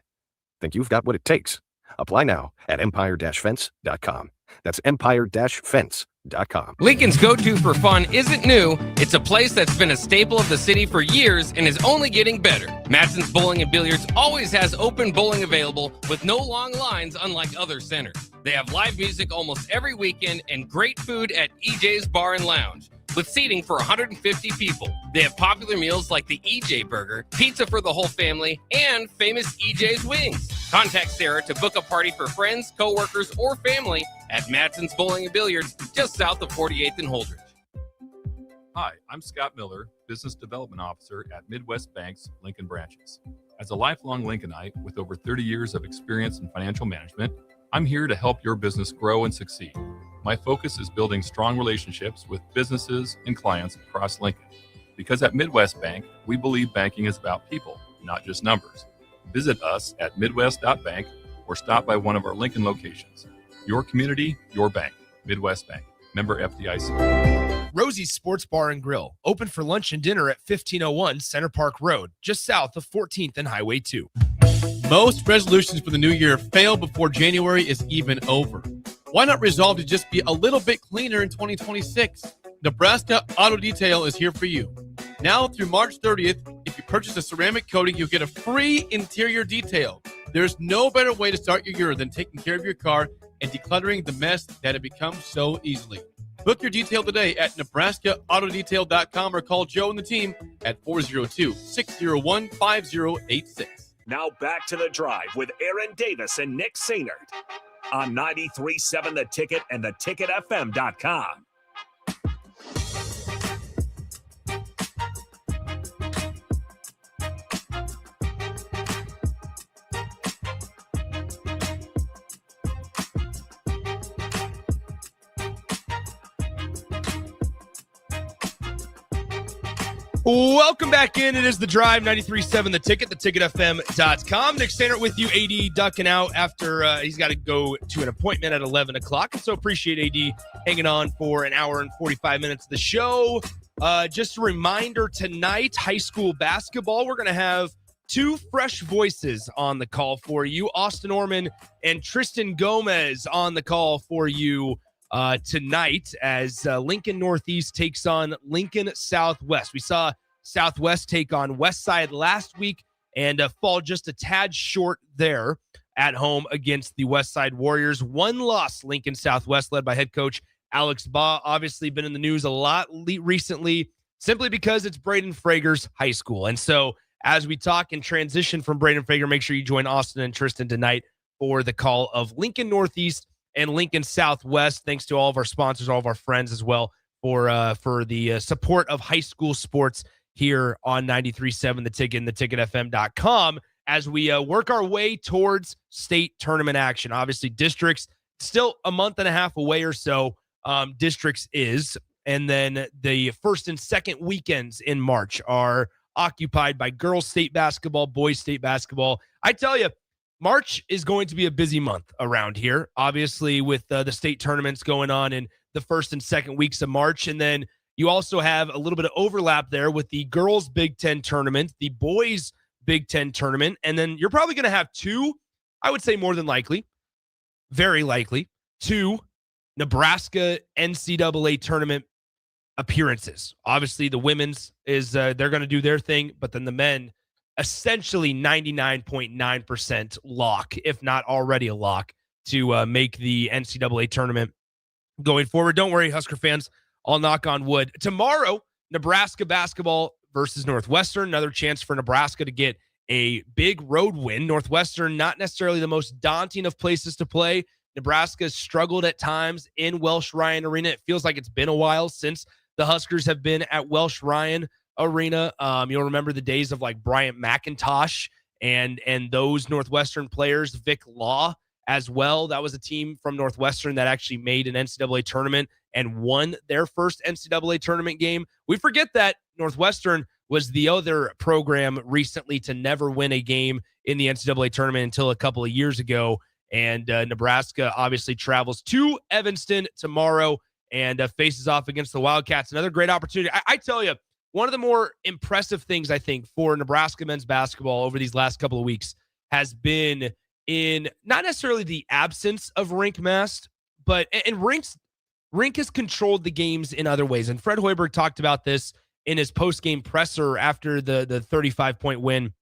Think you've got what it takes? Apply now at empire-fence.com. That's empire-fence.com. Lincoln's go-to for fun isn't new. It's a place that's been a staple of the city for years and is only getting better. Matson's Bowling and Billiards always has open bowling available with no long lines unlike other centers. They have live music almost every weekend and great food at EJ's Bar and Lounge, with seating for 150 people. They have popular meals like the EJ Burger, pizza for the whole family, and famous EJ's Wings. Contact Sarah to book a party for friends, coworkers, or family at Matson's Bowling and Billiards, just south of 48th and Holdridge. Hi, I'm Scott Miller, Business Development Officer at Midwest Bank's Lincoln branches. As a lifelong Lincolnite with over 30 years of experience in financial management, I'm here to help your business grow and succeed. My focus is building strong relationships with businesses and clients across Lincoln. Because at Midwest Bank, we believe banking is about people, not just numbers. Visit us at midwest.bank or stop by one of our Lincoln locations. Your community, your bank. Midwest Bank. Member FDIC. Rosie's Sports Bar and Grill, open for lunch and dinner at 1501 Center Park Road, just south of 14th and Highway 2. Most resolutions for the new year fail before January is even over. Why not resolve to just be a little bit cleaner in 2026? Nebraska Auto Detail is here for you. Now through March 30th, if you purchase a ceramic coating, you'll get a free interior detail. There's no better way to start your year than taking care of your car and decluttering the mess that it becomes so easily. Book your detail today at NebraskaAutoDetail.com or call Joe and the team at 402-601-5086. Now back to The Drive with Aaron Davis and Nick Sainert on 93.7 The Ticket and theticketfm.com. Welcome back in. It is The Drive, 93.7 The Ticket, theticketfm.com. Nick Sainert with you. AD ducking out after he's got to go to an appointment at 11 o'clock. So appreciate AD hanging on for an hour and 45 minutes of the show. Just a reminder, tonight, high school basketball, we're going to have two fresh voices on the call for you. Austin Orman and Tristan Gomez on the call for you tonight as Lincoln Northeast takes on Lincoln Southwest. We saw Southwest take on Westside last week and fall just a tad short there at home against the Westside Warriors. One loss, Lincoln Southwest, led by head coach Alex Baugh. Obviously been in the news a lot recently simply because it's Braden Frager's high school. And so as we talk and transition from Braden Frager, make sure you join Austin and Tristan tonight for the call of Lincoln Northeast and Lincoln Southwest. Thanks to all of our sponsors, all of our friends as well for the support of high school sports here on 93.7 The Ticket and theticketfm.com as we work our way towards state tournament action. Obviously, districts still a month and a half away or so. Districts is, and then the first and second weekends in March are occupied by girls state basketball, boys state basketball. I tell you, March is going to be a busy month around here, obviously, with the state tournaments going on in the first and second weeks of March. And then you also have a little bit of overlap there with the girls' Big Ten tournament, the boys' Big Ten tournament. And then you're probably going to have two, I would say more than likely, very likely, two Nebraska NCAA tournament appearances. Obviously, the women's is they're going to do their thing, but then the men, essentially 99.9% lock, if not already a lock, to make the NCAA tournament going forward. Don't worry, Husker fans. I'll knock on wood. Tomorrow, Nebraska basketball versus Northwestern. Another chance for Nebraska to get a big road win. Northwestern, not necessarily the most daunting of places to play. Nebraska struggled at times in Welsh Ryan Arena. It feels like it's been a while since the Huskers have been at Welsh Ryan Arena. You'll remember the days of like Bryant McIntosh and those Northwestern players, Vic Law as well. That was a team from Northwestern that actually made an NCAA tournament and won their first NCAA tournament game. We forget that Northwestern was the other program recently to never win a game in the NCAA tournament until a couple of years ago. And Nebraska obviously travels to Evanston tomorrow and faces off against the Wildcats. Another great opportunity. I tell you, one of the more impressive things, I think, for Nebraska men's basketball over these last couple of weeks has been in not necessarily the absence of Rink Mast, but Rink has controlled the games in other ways. And Fred Hoiberg talked about this in his post-game presser after the 35-point win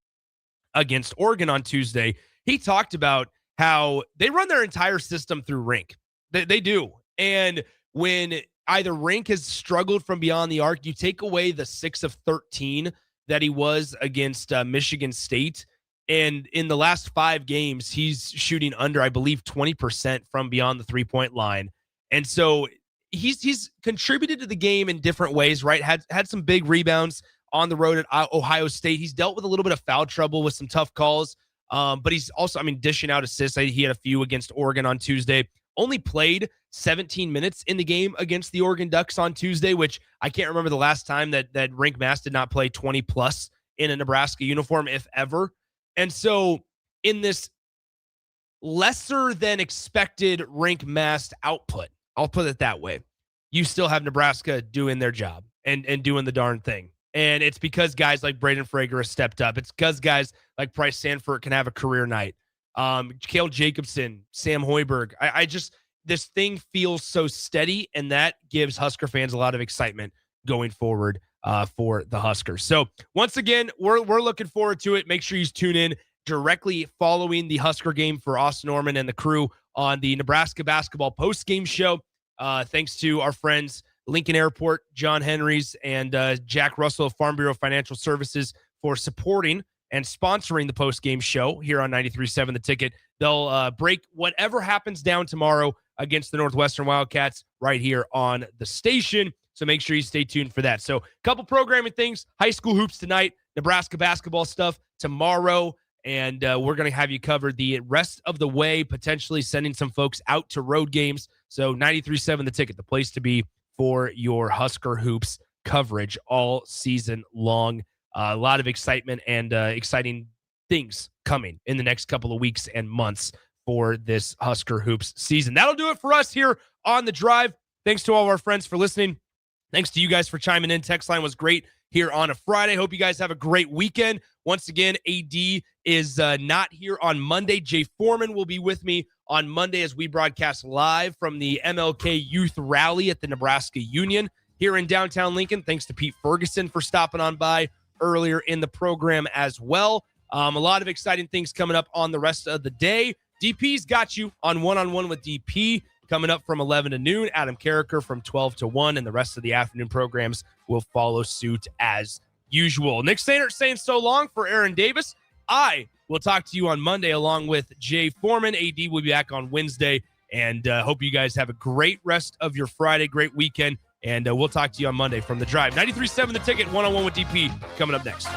against Oregon on Tuesday. He talked about how they run their entire system through Rink. They do. And when either Rink has struggled from beyond the arc, you take away the 6 of 13 that he was against Michigan State. And in the last 5 games, he's shooting under, I believe, 20% from beyond the 3-point line. And so he's contributed to the game in different ways, right? Had some big rebounds on the road at Ohio State. He's dealt with a little bit of foul trouble with some tough calls. But he's also, dishing out assists. He had a few against Oregon on Tuesday. Only played 17 minutes in the game against the Oregon Ducks on Tuesday, which I can't remember the last time that Rink Mast did not play 20-plus in a Nebraska uniform, if ever. And so in this lesser than expected Rink Mast output, I'll put it that way, you still have Nebraska doing their job and doing the darn thing. And it's because guys like Braden Frager have stepped up. It's because guys like Bryce Sanford can have a career night. Cale Jacobson, Sam Hoiberg. This thing feels so steady, and that gives Husker fans a lot of excitement going forward for the Huskers. So once again, we're looking forward to it. Make sure you tune in directly following the Husker game for Austin Norman and the crew on the Nebraska basketball post-game show. Thanks to our friends Lincoln Airport, John Henry's, and Jack Russell of Farm Bureau Financial Services for supporting and sponsoring the post-game show here on 93.7 The Ticket. They'll break whatever happens down tomorrow against the Northwestern Wildcats right here on the station. So make sure you stay tuned for that. So a couple programming things, high school hoops tonight, Nebraska basketball stuff tomorrow, and we're going to have you covered the rest of the way, potentially sending some folks out to road games. So 93.7 The Ticket, the place to be for your Husker hoops coverage all season long. A lot of excitement and exciting things coming in the next couple of weeks and months for this Husker hoops season. That'll do it for us here on The Drive. Thanks to all of our friends for listening. Thanks to you guys for chiming in. Text line was great here on a Friday. Hope you guys have a great weekend. Once again, AD is not here on Monday. Jay Foreman will be with me on Monday as we broadcast live from the MLK Youth Rally at the Nebraska Union here in downtown Lincoln. Thanks to Pete Ferguson for stopping on by earlier in the program as well. A lot of exciting things coming up on the rest of the day. DP's got you on One-on-One with DP coming up from 11 to noon. Adam Carricker from 12 to 1, and the rest of the afternoon programs will follow suit as usual. Nick Sainert saying so long for Aaron Davis. I will talk to you on Monday along with Jay Foreman. AD will be back on Wednesday, and hope you guys have a great rest of your Friday, great weekend, and we'll talk to you on Monday from The Drive. 93.7 The Ticket, One-on-One with DP coming up next.